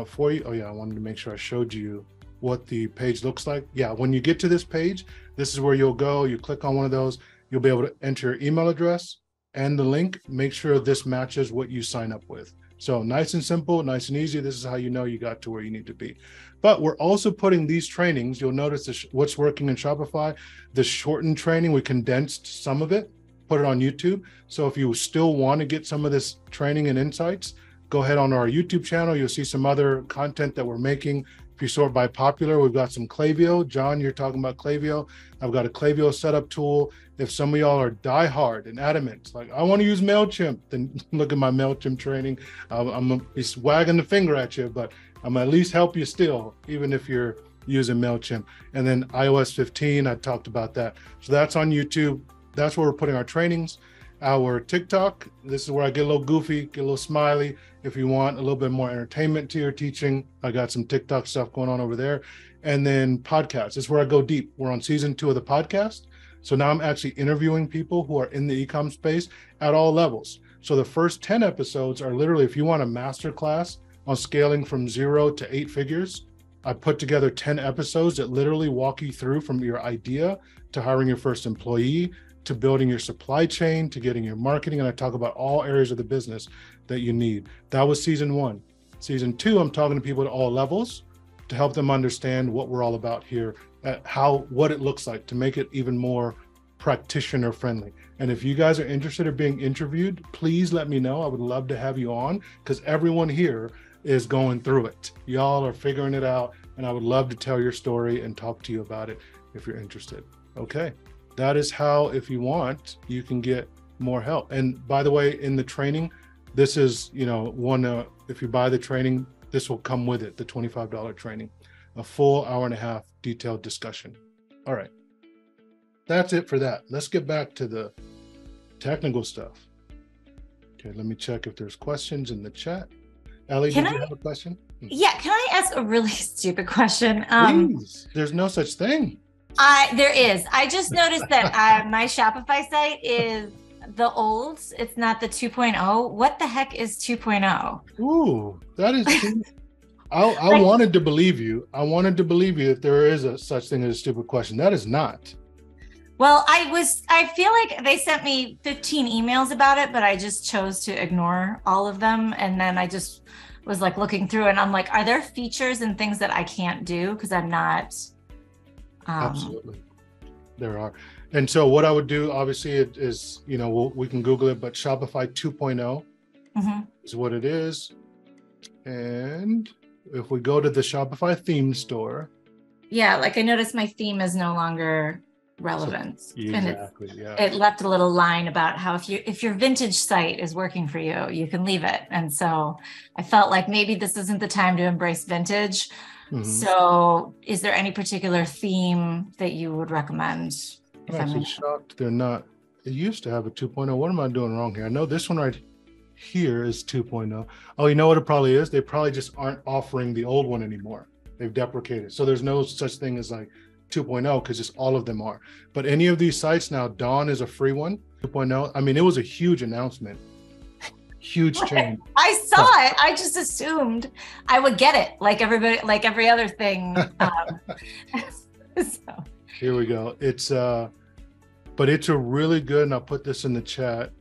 S1: for you. Oh yeah, I wanted to make sure I showed you what the page looks like. Yeah, when you get to this page, this is where you'll go. You click on one of those. You'll be able to enter your email address and the link. Make sure this matches what you sign up with. So nice and simple, nice and easy. This is how you know you got to where you need to be. But we're also putting these trainings. You'll notice what's working in Shopify, the shortened training, we condensed some of it, put it on YouTube. So if you still want to get some of this training and insights, go ahead on our YouTube channel. You'll see some other content that we're making. If you sort by popular, we've got some Klaviyo. John, you're talking about Klaviyo. I've got a Klaviyo setup tool. If some of y'all are diehard and adamant, like I want to use MailChimp, then look at my MailChimp training. I'm gonna be wagging the finger at you, but I'm at least help you still, even if you're using MailChimp. And then iOS 15, I talked about that. So that's on YouTube. That's where we're putting our trainings. Our TikTok, this is where I get a little goofy, get a little smiley. If you want a little bit more entertainment to your teaching, I got some TikTok stuff going on over there. And then podcasts, this is where I go deep. We're on season 2 of the podcast. So now I'm actually interviewing people who are in the e-com space at all levels. So the first 10 episodes are literally, if you want a masterclass on scaling from 0 to 8 figures, I put together 10 episodes that literally walk you through from your idea to hiring your first employee, to building your supply chain, to getting your marketing. And I talk about all areas of the business that you need. That was season 1. Season 2, I'm talking to people at all levels to help them understand what we're all about here, what it looks like to make it even more practitioner friendly. And if you guys are interested in being interviewed, please let me know. I would love to have you on, because everyone here is going through it. Y'all are figuring it out, and I would love to tell your story and talk to you about it if you're interested. Okay. That is how, if you want, you can get more help. And by the way, in the training, this is, if you buy the training, this will come with it, the $25 training, a full hour-and-a-half detailed discussion. All right. That's it for that. Let's get back to the technical stuff. Okay, let me check if there's questions in the chat. Ellie, did you have a question?
S8: Yeah, can I ask a really stupid question?
S1: Please. There's no such thing.
S8: There is. I just noticed that my Shopify site is the old. It's not the 2.0. What the heck is 2.0?
S1: Ooh, that is. I wanted to believe you. I wanted to believe you if there is a such thing as a stupid question. That is not.
S8: Well, I feel like they sent me 15 emails about it, but I just chose to ignore all of them. And then I just was like looking through and I'm like, are there features and things that I can't do? Because I'm not.
S1: Absolutely. There are. And so what I would do, obviously, it is, we can Google it, but Shopify 2.0 is what it is. And if we go to the Shopify theme store.
S8: Yeah, like I noticed my theme is no longer relevant.
S1: Exactly, yeah.
S8: It left a little line about how if your vintage site is working for you, you can leave it. And so I felt like maybe this isn't the time to embrace vintage. So is there any particular theme that you would recommend?
S1: I'm actually shocked they're not. It used to have a 2.0. What am I doing wrong here? I know this one right here is 2.0. Oh, you know what it probably is? They probably just aren't offering the old one anymore. They've deprecated. So there's no such thing as like 2.0 because just all of them are. But any of these sites now, Dawn is a free one, 2.0. I mean, it was a huge announcement. Huge change.
S8: I saw it. I just assumed I would get it, like everybody, like every other thing. So.
S1: Here we go. It's but it's a really good, and I'll put this in the chat.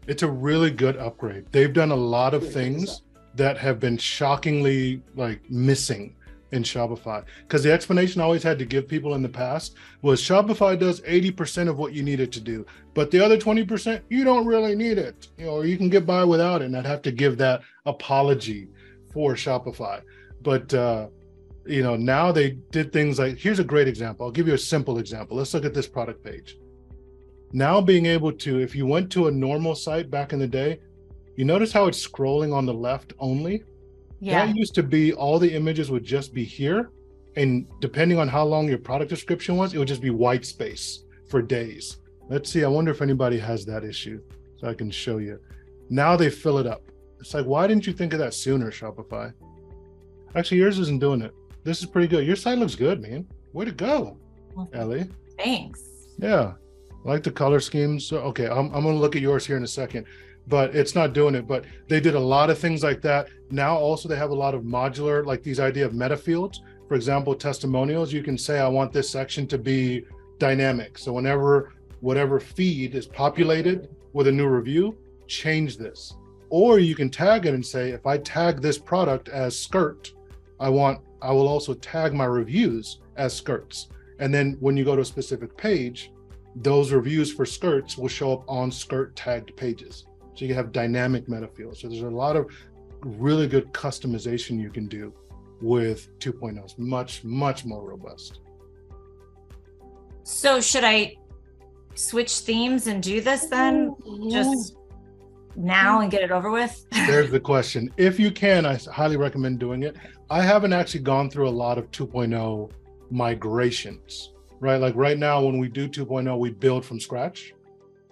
S1: It's a really good upgrade. They've done a lot of things that have been shockingly missing in Shopify, because the explanation I always had to give people in the past was Shopify does 80% of what you need it to do, but the other 20%, you don't really need it, or you can get by without it. And I'd have to give that apology for Shopify. But, now they did things like, here's a great example. I'll give you a simple example. Let's look at this product page. Now being able to, if you went to a normal site back in the day, you notice how it's scrolling on the left only?
S8: Yeah.
S1: That used to be all the images would just be here. And depending on how long your product description was, it would just be white space for days. Let's see. I wonder if anybody has that issue so I can show you. Now they fill it up. It's like, why didn't you think of that sooner, Shopify? Actually, yours isn't doing it. This is pretty good. Your site looks good, man. Way to go, Ellie.
S8: Thanks.
S1: Yeah. I like the color schemes. So, okay, I'm going to look at yours here in a second. But it's not doing it. But they did a lot of things like that. Now also they have a lot of modular, like these idea of meta fields. For example, testimonials, you can say, I want this section to be dynamic. So whatever feed is populated with a new review, change this. Or you can tag it and say, if I tag this product as skirt, I will also tag my reviews as skirts. And then when you go to a specific page, those reviews for skirts will show up on skirt tagged pages. So you can have dynamic meta fields. So there's a lot of really good customization you can do with 2.0. It's much, much more robust.
S8: So should I switch themes and do this then? Just now and get it over with?
S1: There's the question. If you can, I highly recommend doing it. I haven't actually gone through a lot of 2.0 migrations, right? Like right now, when we do 2.0, we build from scratch,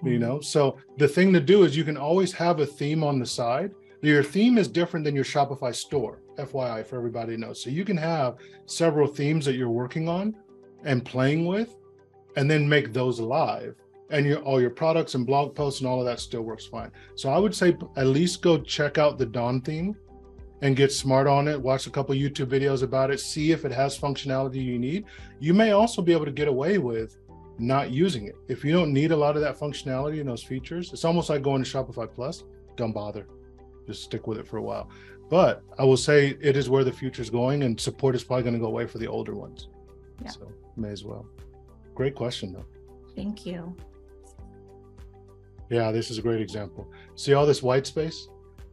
S1: you know? So the thing to do is you can always have a theme on the side. Your theme is different than your Shopify store, FYI, for everybody knows. So you can have several themes that you're working on and playing with, and then make those live. And all your products and blog posts and all of that still works fine. So I would say at least go check out the Dawn theme and get smart on it. Watch a couple YouTube videos about it. See if it has functionality you need. You may also be able to get away with not using it. If you don't need a lot of that functionality and those features, it's almost like going to Shopify Plus. Don't bother. Just stick with it for a while. But I will say it is where the future is going, and support is probably going to go away for the older ones. Yeah. So may as well. Great question, though.
S8: Thank you.
S1: Yeah, this is a great example. See all this white space?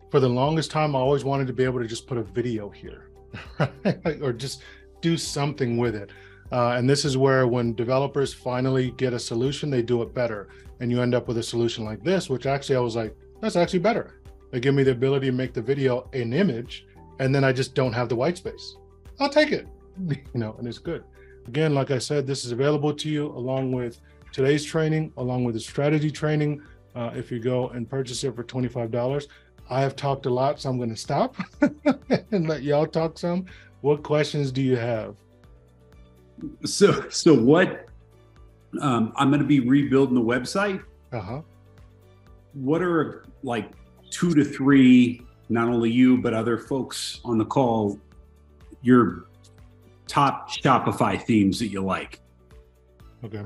S1: For the longest time, I always wanted to be able to just put a video here, right? Or just do something with it. And this is where when developers finally get a solution, they do it better. And you end up with a solution like this, which actually I was like, that's actually better. They give me the ability to make the video an image, and then I just don't have the white space. I'll take it, you know, and it's good. Again, like I said, this is available to you along with today's training, along with the strategy training. If you go and purchase it for $25. I have talked a lot, so I'm going to stop and let y'all talk some. What questions do you have?
S4: So what, I'm going to be rebuilding the website. What are like 2 to 3, not only you, but other folks on the call, your top Shopify themes that you like?
S1: Okay.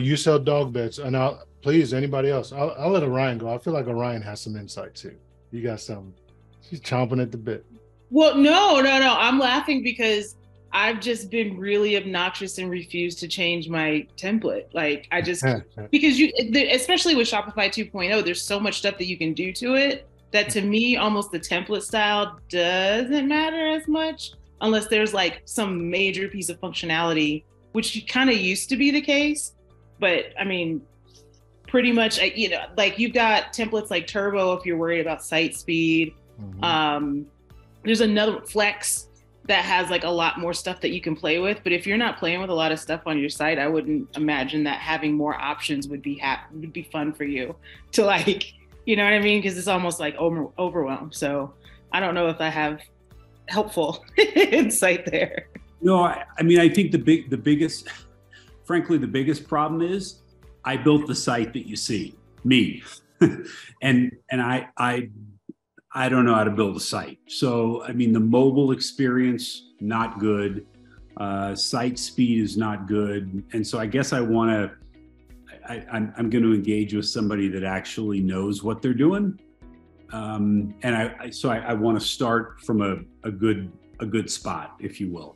S1: You sell dog beds, and please, anybody else? I'll let Orion go. I feel like Orion has some insight too. You got some. She's chomping at the bit.
S3: Well, no. I'm laughing because I've just been really obnoxious and refused to change my template. Like I just, because especially with Shopify 2.0, there's so much stuff that you can do to it that to me, almost the template style doesn't matter as much unless there's like some major piece of functionality, which kind of used to be the case. But I mean, pretty much, you know, like you've got templates like Turbo if you're worried about site speed. There's another Flex that has like a lot more stuff that you can play with. But if you're not playing with a lot of stuff on your site, I wouldn't imagine that having more options would be fun for you to like, you know what I mean? Because it's almost like overwhelmed. So I don't know if I have helpful insight there.
S4: No, I mean, I think the biggest problem is I built the site that you see, me, and I don't know how to build a site. So, I mean, the mobile experience, not good. Site speed is not good. And so I guess I'm going to engage with somebody that actually knows what they're doing. And I want to start from a good spot, if you will.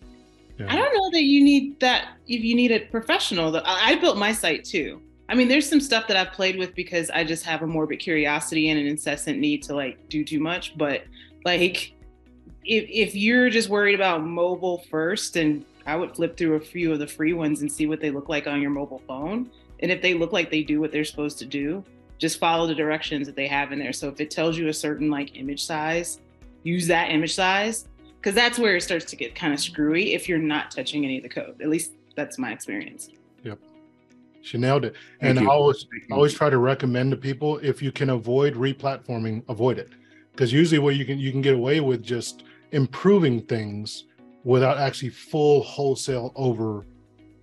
S3: Yeah. I don't know that you need that if you need a professional. I built my site too. I mean, there's some stuff that I've played with because I just have a morbid curiosity and an incessant need to like do too much. But like, if you're just worried about mobile first, and I would flip through a few of the free ones and see what they look like on your mobile phone. And if they look like they do what they're supposed to do, just follow the directions that they have in there. So if it tells you a certain like image size, use that image size. Because that's where it starts to get kind of screwy if you're not touching any of the code. At least that's my experience.
S1: Yep. She nailed it. And I always try to recommend to people, if you can avoid replatforming, avoid it. Because usually what you can get away with just improving things without actually full wholesale over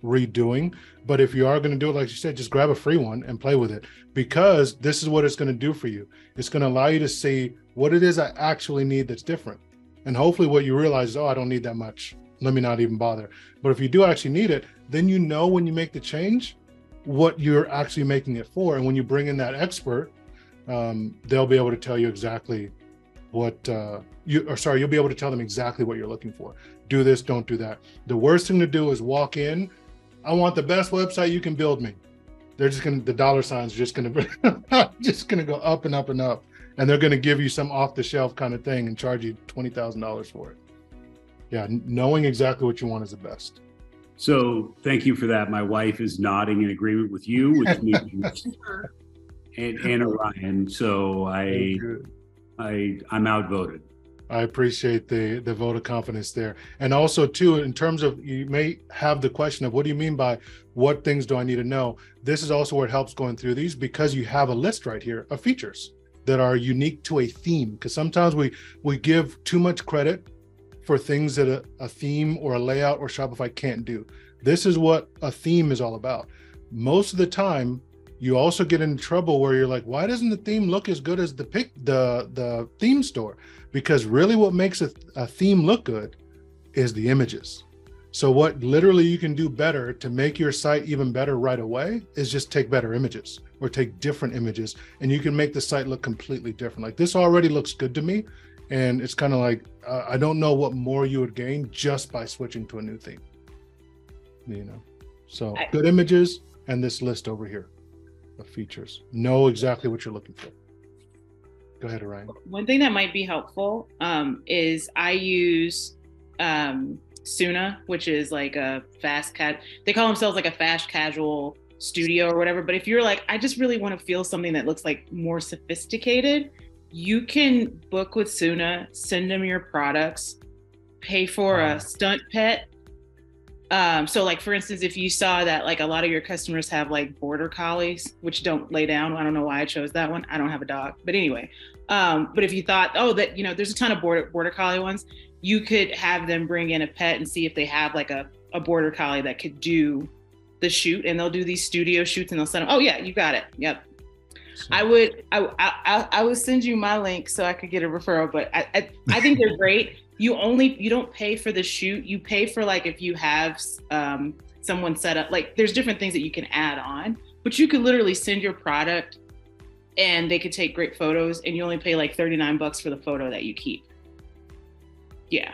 S1: redoing. But if you are going to do it, like you said, just grab a free one and play with it, because this is what it's going to do for you. It's going to allow you to see what it is I actually need that's different. And hopefully what you realize is, oh, I don't need that much. Let me not even bother. But if you do actually need it, then you know when you make the change, what you're actually making it for. And when you bring in that expert, they'll be able to tell you exactly what, you'll be able to tell them exactly what you're looking for. Do this, don't do that. The worst thing to do is walk in, I want the best website you can build me. They're just the dollar signs are just gonna go up and up and up. and they're going to give you some off the shelf kind of thing and charge you $20,000 for it. Yeah, knowing exactly what you want is the best.
S4: So thank you for that. My wife is nodding in agreement with you, which means and Orion. So I'm outvoted.
S1: I appreciate the vote of confidence there. And also too, in terms of, you may have the question of what do you mean by what things do I need to know? This is also where it helps going through these, because you have a list right here of features that are unique to a theme. Because sometimes we give too much credit for things that a theme or a layout or Shopify can't do. This is what a theme is all about. Most of the time, you also get into trouble where you're like, why doesn't the theme look as good as the theme store? Because really what makes a theme look good is the images. So what literally you can do better to make your site even better right away is just take better images or take different images, and you can make the site look completely different. Like this already looks good to me. And it's kind of like, I don't know what more you would gain just by switching to a new theme, you know? So good images and this list over here of features. Know exactly what you're looking for. Go ahead, Orion.
S3: One thing that might be helpful is I use Suna, which is like a they call themselves like a fast casual studio or whatever. But if you're like, I just really want to feel something that looks like more sophisticated, you can book with Suna, send them your products, pay for a stunt pet. So like, for instance, if you saw that like a lot of your customers have like border collies, which don't lay down. I don't know why I chose that one. I don't have a dog, but anyway. But if you thought, oh, that, you know, there's a ton of border collie ones, you could have them bring in a pet and see if they have like a border collie that could do the shoot, and they'll do these studio shoots and they'll send them, oh yeah, you got it. Yep. I would send you my link so I could get a referral, but I think they're great. You don't pay for the shoot. You pay for like, if you have someone set up, like there's different things that you can add on, but you could literally send your product and they could take great photos, and you only pay like $39 for the photo that you keep. Yeah.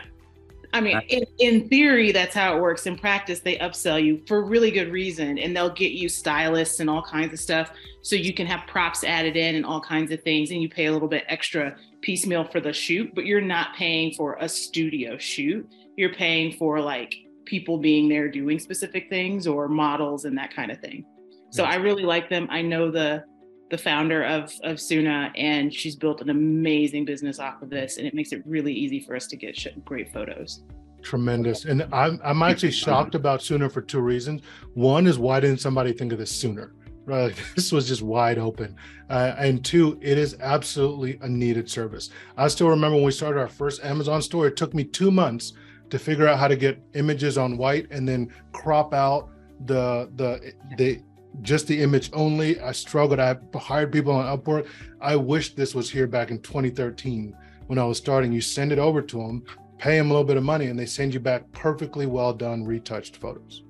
S3: I mean, in theory, that's how it works. In practice, they upsell you for a really good reason, and they'll get you stylists and all kinds of stuff. So you can have props added in and all kinds of things, and you pay a little bit extra piecemeal for the shoot, but you're not paying for a studio shoot. You're paying for like people being there doing specific things or models and that kind of thing. So I really like them. I know the founder of Suna, and she's built an amazing business off of this, and it makes it really easy for us to get great photos.
S1: Tremendous. And I'm actually shocked about Suna for two reasons. One is, why didn't somebody think of this sooner? Right, this was just wide open. And two, it is absolutely a needed service. I still remember when we started our first Amazon store, it took me 2 months to figure out how to get images on white and then crop out just the image only. I struggled. I hired people on Upwork. I wish this was here back in 2013 when I was starting. You send it over to them, pay them a little bit of money, and they send you back perfectly well done, retouched photos.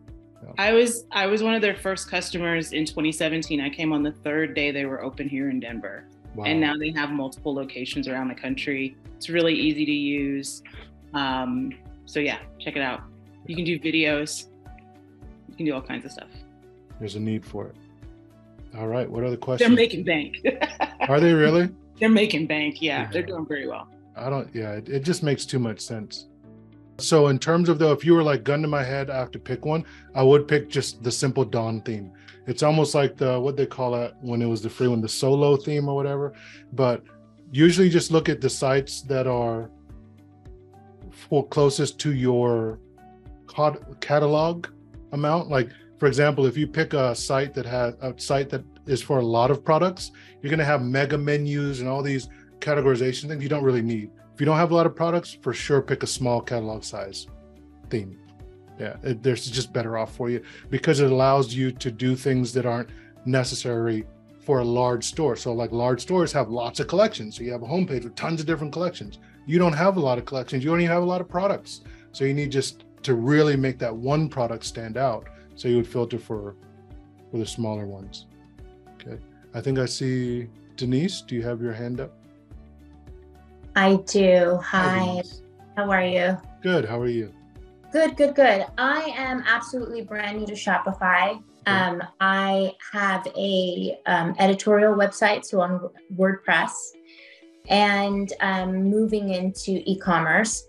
S3: I was one of their first customers in 2017. I came on the third day they were open here in Denver. Wow. And now they have multiple locations around the country. It's really easy to use. So yeah, check it out. You can do videos. You can do all kinds of stuff.
S1: There's a need for it. All right, what other questions?
S3: They're making bank.
S1: Are they really?
S3: They're making bank, yeah. They're doing very well.
S1: It just makes too much sense. So in terms of though, if you were like gun to my head, I have to pick one, I would pick just the simple Dawn theme. It's almost like what they call it when it was the free one, the solo theme or whatever. But usually just look at the sites that are closest to your catalog amount. Like, for example, if you pick a site that is for a lot of products, you're going to have mega menus and all these categorization things you don't really need. If you don't have a lot of products, for sure, pick a small catalog size theme. Yeah, there's just better off for you because it allows you to do things that aren't necessary for a large store. So like large stores have lots of collections. So you have a homepage with tons of different collections. You don't have a lot of collections. You don't even have a lot of products. So you need just to really make that one product stand out. So you would filter for the smaller ones. Okay. I think I see Denise. Do you have your hand up?
S9: I do. Hi. How are you?
S1: Good. How are you?
S9: Good. I am absolutely brand new to Shopify. I have a editorial website, so on WordPress, and moving into e-commerce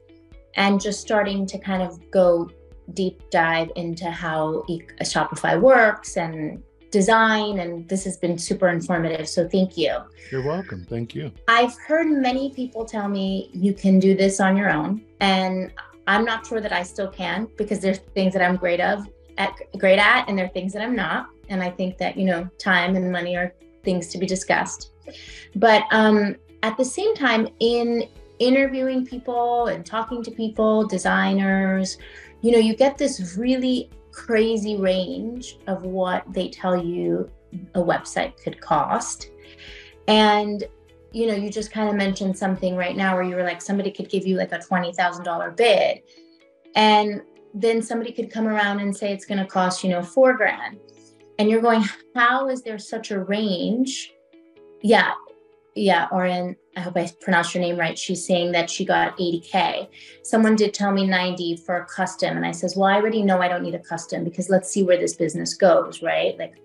S9: and just starting to kind of go deep dive into how Shopify works and design, and this has been super informative, so thank you.
S1: You're welcome. Thank you.
S9: I've heard many people tell me you can do this on your own, and I'm not sure that I still can, because there's things that I'm great at, and there are things that I'm not, and I think that, you know, time and money are things to be discussed. But at the same time, in interviewing people and talking to people, designers, you know, you get this really crazy range of what they tell you a website could cost. And, you know, you just kind of mentioned something right now where you were like, somebody could give you like a $20,000 bid. And then somebody could come around and say it's going to cost, you know, $4,000. And you're going, how is there such a range? Yeah. Oren, I hope I pronounced your name right. She's saying that she got 80K. Someone did tell me 90 for a custom. And I says, well, I already know I don't need a custom, because let's see where this business goes, right? Like,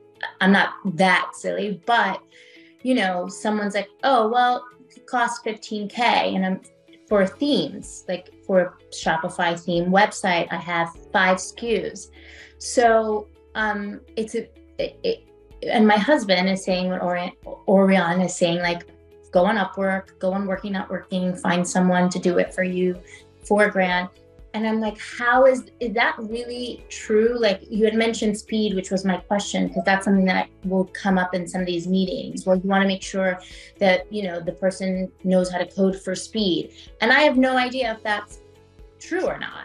S9: I'm not that silly, but, you know, someone's like, oh, well, it costs 15K. And I'm for themes, like for a Shopify theme website, I have 5 SKUs. So and my husband is saying what Orion is saying, like, go on Upwork, go on Working Not Working, find someone to do it for you, $4,000. And I'm like, how is that really true? Like, you had mentioned speed, which was my question, because that's something that will come up in some of these meetings where you want to make sure that, you know, the person knows how to code for speed. And I have no idea if that's true or not.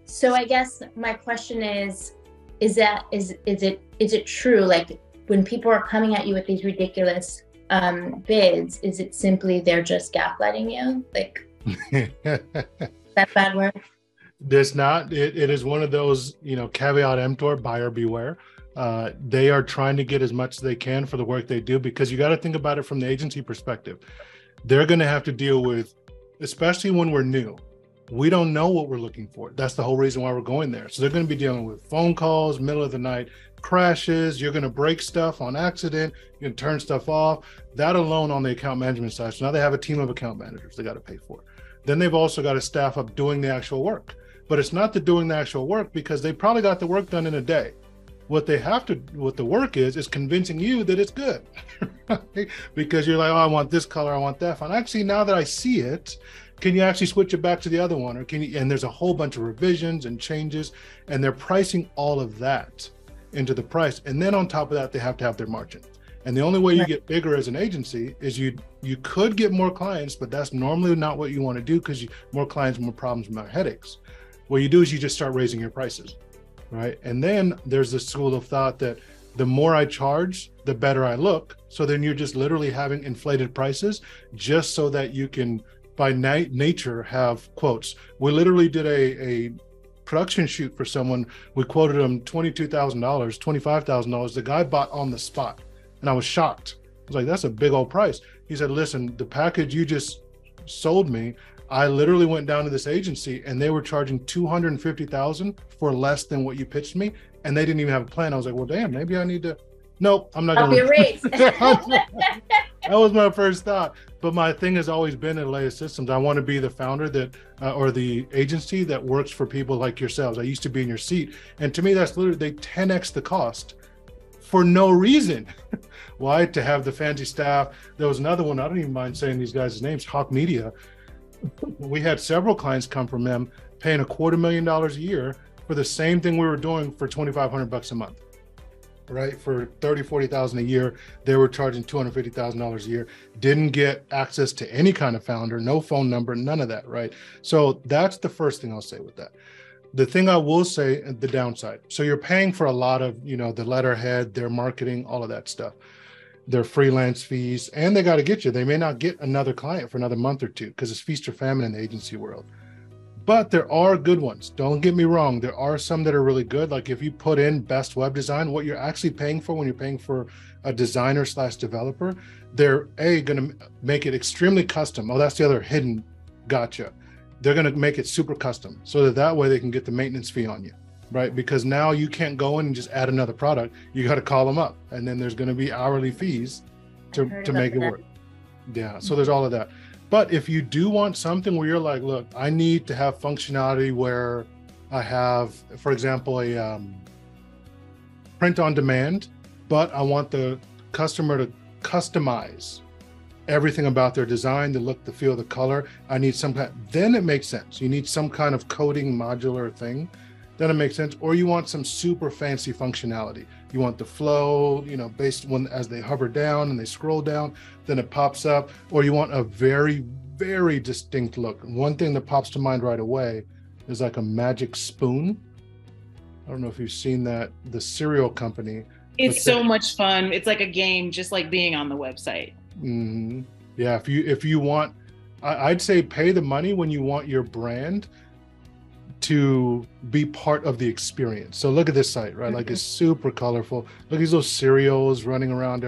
S9: So I guess my question is it true? Like, when people are coming at you with these ridiculous bids, is it simply they're just gaslighting you? Like, that bad word?
S1: There's not. It is one of those, you know, caveat emptor, buyer beware. They are trying to get as much as they can for the work they do, because you got to think about it from the agency perspective. They're going to have to deal with, especially when we're new, we don't know what we're looking for. That's the whole reason why we're going there. So they're going to be dealing with phone calls, middle of the night crashes. You're going to break stuff on accident. You're going to turn stuff off. That alone on the account management side. So now they have a team of account managers they got to pay for. Then they've also got to staff up doing the actual work. But it's not the doing the actual work, because they probably got the work done in a day. What the work is convincing you that it's good, right? Because you're like, oh, I want this color, I want that font. Actually, now that I see it, can you actually switch it back to the other one? Or can you, and there's a whole bunch of revisions and changes, and they're pricing all of that into the price. And then on top of that, they have to have their margin. And the only way you get bigger as an agency is you could get more clients, but that's normally not what you want to do, because more clients, more problems, more headaches. What you do is you just start raising your prices, right? And then there's this school of thought that the more I charge, the better I look. So then you're just literally having inflated prices just so that you can, by nature, have quotes. We literally did a production shoot for someone. We quoted them $22,000, $25,000. The guy bought on the spot, and I was shocked. I was like, that's a big old price. He said, listen, the package you just sold me, I literally went down to this agency and they were charging $250,000 for less than what you pitched me, and they didn't even have a plan. I was like, well, damn, maybe I need to. Nope, I'm not going to
S9: raise.
S1: That was my first thought. But my thing has always been at Leia Systems, I want to be the founder that, or the agency that works for people like yourselves. I used to be in your seat, and to me, that's literally, they 10x the cost for no reason. Why? To have the fancy staff. There was another one, I don't even mind saying these guys' names, Hawk Media. We had several clients come from them paying $250,000 a year for the same thing we were doing for $2,500 a month, right? For $30,000-$40,000 a year, they were charging $250,000 a year, didn't get access to any kind of founder, no phone number, none of that, right? So that's the first thing I'll say with that. The thing I will say, the downside. So you're paying for a lot of, you know, the letterhead, their marketing, all of that stuff, their freelance fees, and they got to get you. They may not get another client for another month or two, because it's feast or famine in the agency world. But there are good ones. Don't get me wrong. There are some that are really good. Like if you put in best web design, what you're actually paying for when you're paying for a designer / developer, they're going to make it extremely custom. Oh, that's the other hidden gotcha. They're going to make it super custom so that way they can get the maintenance fee on you, right? Because now you can't go in and just add another product. You got to call them up, and then there's going to be hourly fees to make it work. Yeah. So there's all of that. But if you do want something where you're like, look, I need to have functionality where I have, for example, a print on demand, but I want the customer to customize everything about their design, the look, the feel, the color. I need some kind, then it makes sense. You need some kind of coding modular thing, then it makes sense. Or you want some super fancy functionality. You want the flow, you know, based when as they hover down and they scroll down, then it pops up. Or you want a very, very distinct look. One thing that pops to mind right away is like a magic spoon. I don't know if you've seen that, the cereal company.
S3: It's so much fun. It's like a game, just like being on the website.
S1: Mm-hmm. Yeah, if you want, I'd say pay the money when you want your brand to be part of the experience. So look at this site, right? Like it's super colorful. Look at these little cereals running around.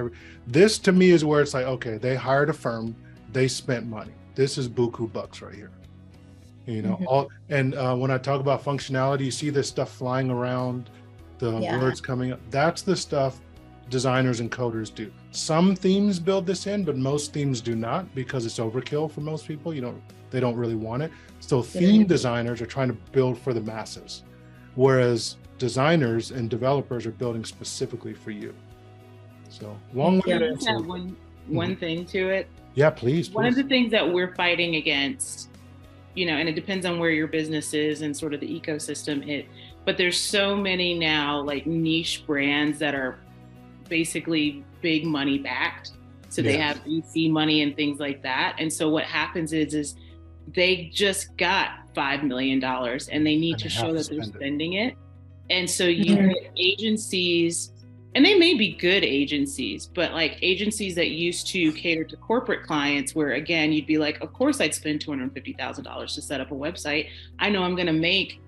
S1: This to me is where it's like, okay, they hired a firm, they spent money. This is buku bucks right here. You know, when I talk about functionality, you see this stuff flying around, the words coming up. That's the stuff designers and coders do. Some themes build this in, but most themes do not because it's overkill for most people. They don't really want it. So theme designers are trying to build for the masses, whereas designers and developers are building specifically for you. So long-winded answer.
S3: One thing to it.
S1: Yeah, please.
S3: One of the things that we're fighting against, you know, and it depends on where your business is and sort of the ecosystem but there's so many now like niche brands that are basically big money backed. So they have VC money and things like that. And so what happens is they just got $5 million and they need to show that they're spending it. And so you get agencies, and they may be good agencies, but like agencies that used to cater to corporate clients where again, you'd be like, of course I'd spend $250,000 to set up a website. I know I'm going to make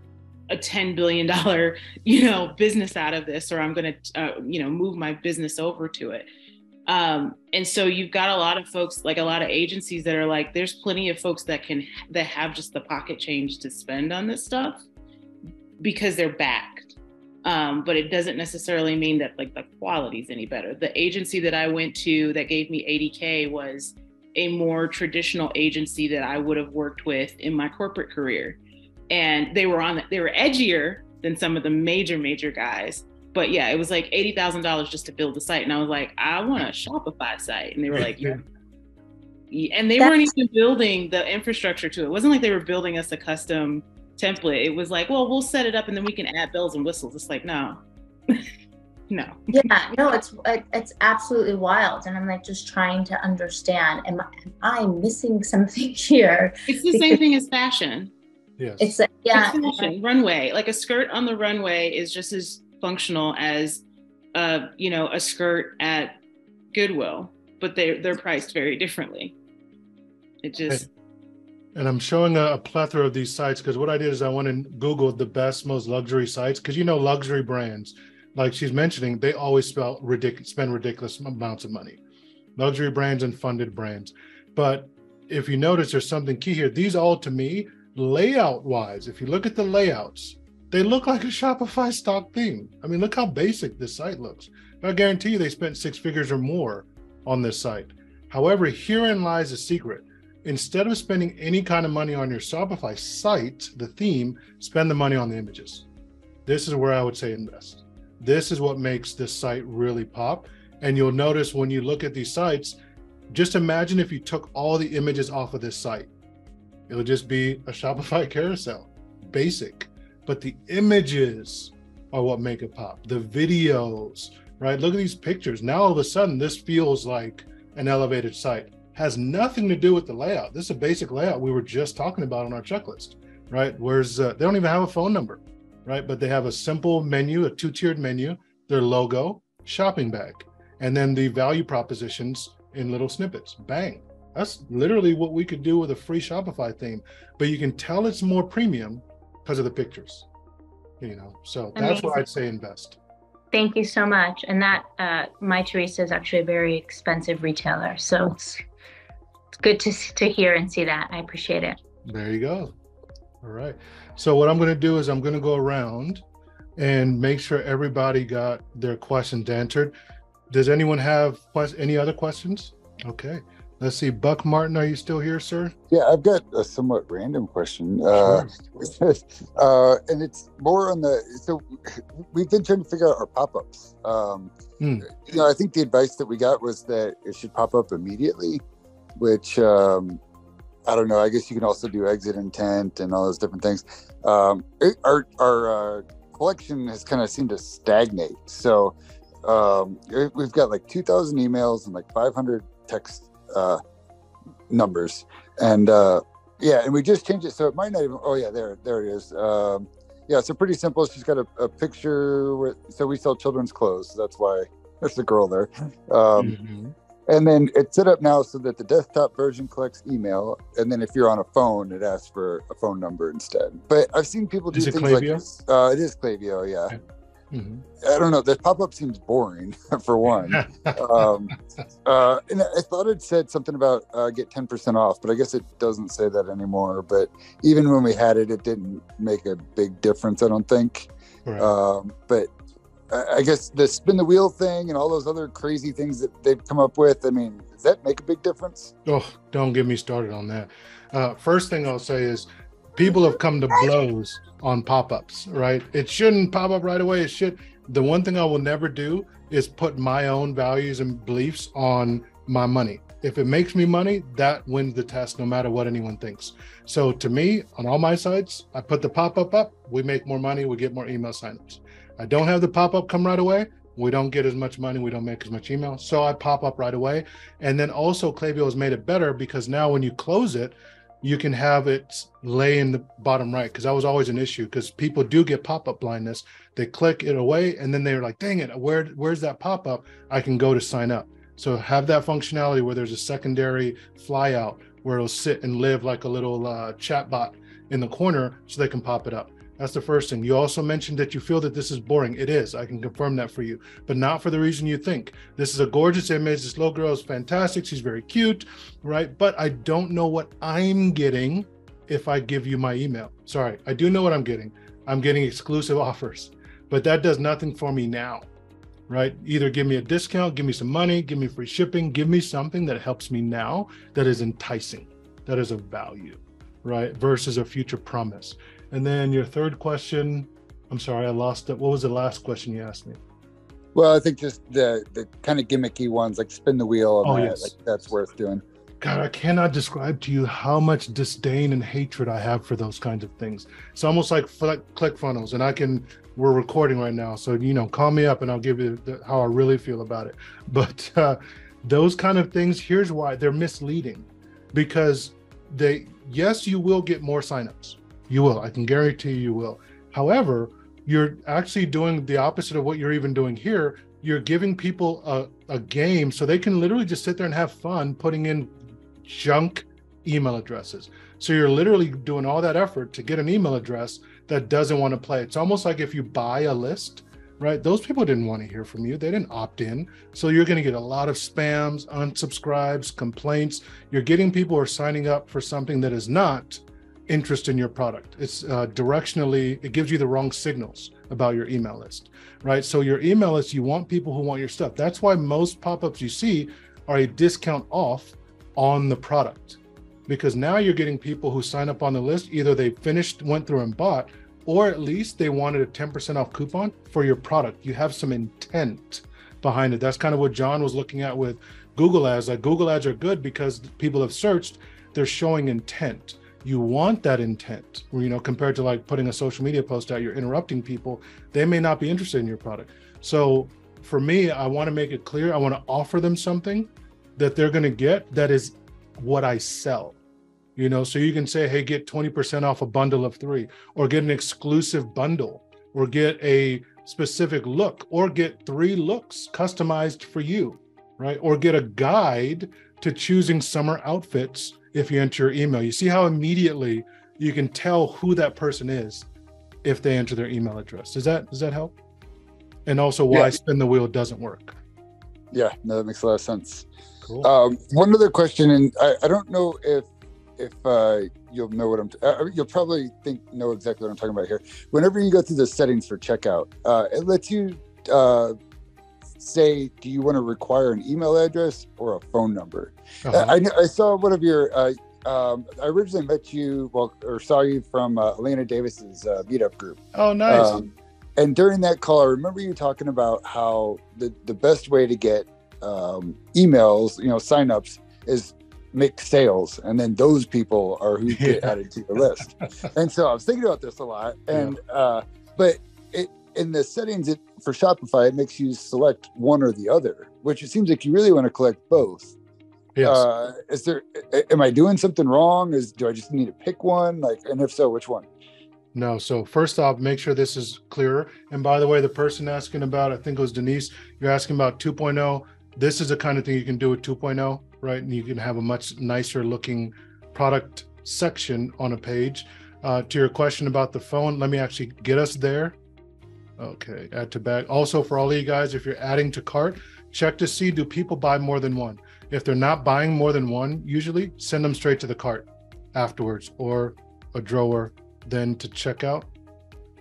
S3: a $10 billion, business out of this, or I'm going to, move my business over to it. And so you've got a lot of folks, like a lot of agencies that are like, there's plenty of folks that have just the pocket change to spend on this stuff because they're backed. But it doesn't necessarily mean that like the quality is any better. The agency that I went to that gave me $80K was a more traditional agency that I would have worked with in my corporate career. And they were edgier than some of the major guys. But yeah, it was like $80,000 just to build the site. And I was like, I want a Shopify site. And they were like, yeah. And they weren't even building the infrastructure to it. It wasn't like they were building us a custom template. It was like, well, we'll set it up and then we can add bells and whistles. It's like, no, no.
S9: Yeah, no, it's absolutely wild. And I'm like, just trying to understand, am I missing something here?
S3: It's the same thing as fashion.
S1: Yes.
S9: It's
S3: fashion, runway. Like a skirt on the runway is just as functional as a skirt at Goodwill, but they're priced very differently.
S1: And I'm showing a plethora of these sites because what I did is I went and Googled the best, most luxury sites because luxury brands, like she's mentioning, they always spend ridiculous amounts of money. Luxury brands and funded brands. But if you notice, there's something key here. These all, to me, layout wise, if you look at the layouts, they look like a Shopify stock theme. I mean, look how basic this site looks. I guarantee you they spent 6 figures or more on this site. However, herein lies the secret. Instead of spending any kind of money on your Shopify site, the theme, spend the money on the images. This is where I would say invest. This is what makes this site really pop. And you'll notice when you look at these sites, just imagine if you took all the images off of this site. It'll just be a Shopify carousel, basic. But the images are what make it pop. The videos, right? Look at these pictures. Now all of a sudden, this feels like an elevated site. Has nothing to do with the layout. This is a basic layout we were just talking about on our checklist, right? Whereas they don't even have a phone number, right? But they have a simple menu, a 2-tiered menu, their logo, shopping bag, and then the value propositions in little snippets. Bang. That's literally what we could do with a free Shopify theme, but you can tell it's more premium because of the pictures, so that's why I'd say invest.
S9: Thank you so much. And that My Teresa is actually a very expensive retailer. So it's good to hear and see that. I appreciate it.
S1: There you go. All right. So what I'm going to do is I'm going to go around and make sure everybody got their questions answered. Does anyone have any other questions? Okay. Let's see, Buck Martin, are you still here, sir?
S10: Yeah, I've got a somewhat random question.
S1: Sure.
S10: And it's more on so we've been trying to figure out our pop-ups. You know, I think the advice that we got was that it should pop up immediately, which I don't know. I guess you can also do exit intent and all those different things. Our collection has kind of seemed to stagnate. So we've got like 2,000 emails and like 500 text numbers, and and we just changed it, so it might not even. Oh yeah, there it is. So pretty simple. She's got a picture. So we sell children's clothes, so that's why there's the girl there. And then it's set up now so that the desktop version collects email, and then if you're on a phone, it asks for a phone number instead. But I've seen people do things like this. It is Klaviyo, yeah. Okay. I don't know. The pop-up seems boring for one. And I thought it said something about get 10% off, but I guess it doesn't say that anymore. But even when we had it, it didn't make a big difference, I don't think. Right. But I guess the spin the wheel thing and all those other crazy things that they've come up with, I mean, does that make a big difference?
S1: Oh, don't get me started on that. First thing I'll say is people have come to blows on pop-ups, right? It shouldn't pop up right away. It should. The one thing I will never do is put my own values and beliefs on my money. If it makes me money, that wins the test no matter what anyone thinks. So to me, on all my sites, I put the pop-up up, we make more money, we get more email signups. I don't have the pop-up come right away, we don't get as much money, we don't make as much email. So I pop up right away. And then also Klaviyo has made it better because now when you close it, you can have it lay in the bottom right, because that was always an issue because people do get pop-up blindness. They click it away and then they're like, dang it, where's that pop-up? I can go to sign up. So have that functionality where there's a secondary flyout where it'll sit and live like a little chat bot in the corner so they can pop it up. That's the first thing. You also mentioned that you feel that this is boring. It is. I can confirm that for you, but not for the reason you think. This is a gorgeous image. This little girl is fantastic. She's very cute, right? But I don't know what I'm getting if I give you my email. Sorry, I do know what I'm getting. I'm getting exclusive offers, but that does nothing for me now, right? Either give me a discount, give me some money, give me free shipping, give me something that helps me now that is enticing, that is of value, right? Versus a future promise. And then your third question, I'm sorry, I lost it. What was the last question you asked me?
S10: Well, I think just the kind of gimmicky ones, like spin the wheel. Yes. Like that's worth doing.
S1: God, I cannot describe to you how much disdain and hatred I have for those kinds of things. It's almost like ClickFunnels, and we're recording right now. So, call me up and I'll give you how I really feel about it. But those kind of things, here's why they're misleading, because yes, you will get more signups. You will. I can guarantee you will. However, you're actually doing the opposite of what you're even doing here. You're giving people a game so they can literally just sit there and have fun putting in junk email addresses. So you're literally doing all that effort to get an email address that doesn't want to play. It's almost like if you buy a list, right? Those people didn't want to hear from you. They didn't opt in. So you're going to get a lot of spams, unsubscribes, complaints. You're getting people who are signing up for something that is not interest in your product. It's directionally, it gives you the wrong signals about your email list, right? So your email list, you want people who want your stuff. That's why most pop-ups you see are a discount off on the product, because now you're getting people who sign up on the list. Either they went through and bought, or at least they wanted a 10% off coupon for your product. You have some intent behind it. That's kind of what John was looking at with Google ads. Like Google ads are good because people have searched, they're showing intent. You want that intent, compared to like putting a social media post out, you're interrupting people. They may not be interested in your product. So for me, I want to make it clear. I want to offer them something that they're going to get that is what I sell, so you can say, hey, get 20% off a bundle of 3, or get an exclusive bundle, or get a specific look, or get 3 looks customized for you, right? Or get a guide to choosing summer outfits. If you enter your email, you see how immediately you can tell who that person is if they enter their email address. Does that help? And also why spin the wheel doesn't work.
S10: Yeah, no, that makes a lot of sense.
S1: Cool.
S10: One other question, and I don't know if you'll know what you'll probably know exactly what I'm talking about here. Whenever you go through the settings for checkout, it lets you say, do you want to require an email address or a phone number?
S1: Uh-huh.
S10: I saw one of your, I originally met you, or saw you from Elena Davis's meetup group.
S1: Oh, nice.
S10: And during that call, I remember you talking about how the best way to get emails, signups, is make sales, and then those people are who get added to your list. And so I was thinking about this a lot, and but in the settings for Shopify, it makes you select one or the other, which it seems like you really want to collect both.
S1: Yes.
S10: Am I doing something wrong? Do I just need to pick one? And if so, which one?
S1: No. So first off, make sure this is clearer. And by the way, the person asking about, I think it was Denise, you're asking about 2.0. This is the kind of thing you can do with 2.0, right? And you can have a much nicer looking product section on a page. To your question about the phone, let me actually get us there. Okay, add to bag. Also, for all of you guys, if you're adding to cart, check to see, do people buy more than one? If they're not buying more than one, usually send them straight to the cart afterwards, or a drawer, then to checkout,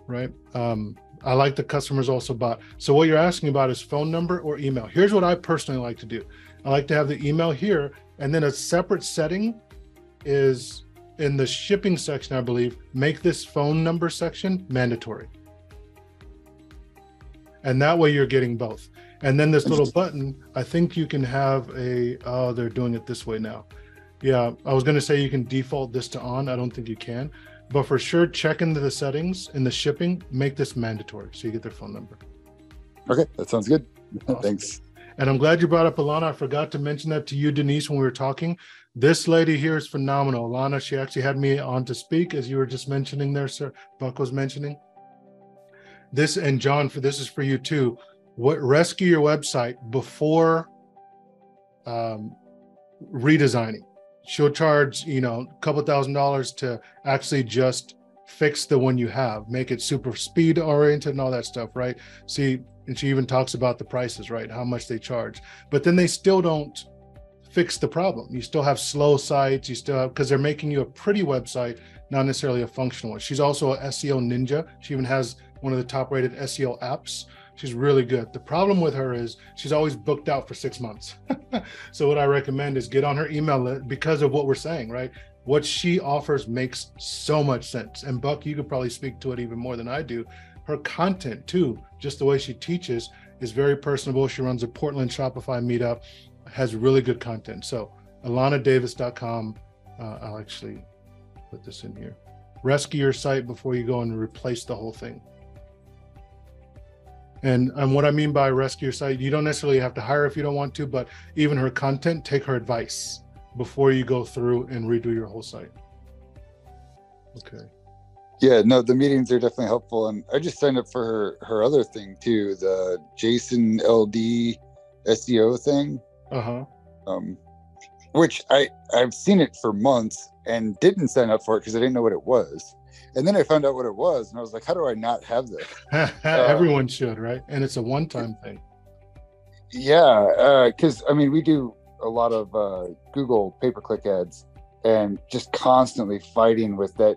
S1: right? I like the customers also bought. So what you're asking about is phone number or email. Here's what I personally like to do. I like to have the email here, and then a separate setting is in the shipping section, I believe, make this phone number section mandatory. And that way you're getting both. And then this little button, I think you can have they're doing it this way now. Yeah, I was gonna say you can default this to on. I don't think you can, but for sure, check into the settings in the shipping, make this mandatory so you get their phone number.
S10: Okay, that sounds good.
S1: Awesome.
S10: Thanks.
S1: And I'm glad you brought up Alana. I forgot to mention that to you, Denise, when we were talking. This lady here is phenomenal. Alana, she actually had me on to speak, as you were just mentioning there, sir. Buck was mentioning. This, and John, this is for you too. Rescue your website before redesigning. She'll charge, a couple $1,000s to actually just fix the one you have, make it super speed oriented and all that stuff, right? See, and she even talks about the prices, right? How much they charge, but then they still don't fix the problem. You still have slow sites, because they're making you a pretty website, not necessarily a functional one. She's also a SEO ninja. She even has one of the top rated SEO apps. She's really good. The problem with her is she's always booked out for 6 months. So what I recommend is get on her email list, because of what we're saying, right? What she offers makes so much sense. And Buck, you could probably speak to it even more than I do. Her content too, just the way she teaches, is very personable. She runs a Portland Shopify meetup, has really good content. So alanadavis.com, I'll actually put this in here. Rescue your site before you go and replace the whole thing. And what I mean by rescue your site, you don't necessarily have to hire if you don't want to, but even her content, take her advice before you go through and redo your whole site. Okay.
S10: Yeah, no, the meetings are definitely helpful. And I just signed up for her other thing too, the Jason LD SEO thing.
S1: Uh-huh.
S10: Which I've seen it for months and didn't sign up for it because I didn't know what it was. And then I found out what it was, and I was like, how do I not have this?
S1: Everyone should, right? And it's a one-time thing.
S10: Yeah, because, we do a lot of Google pay-per-click ads, and just constantly fighting with the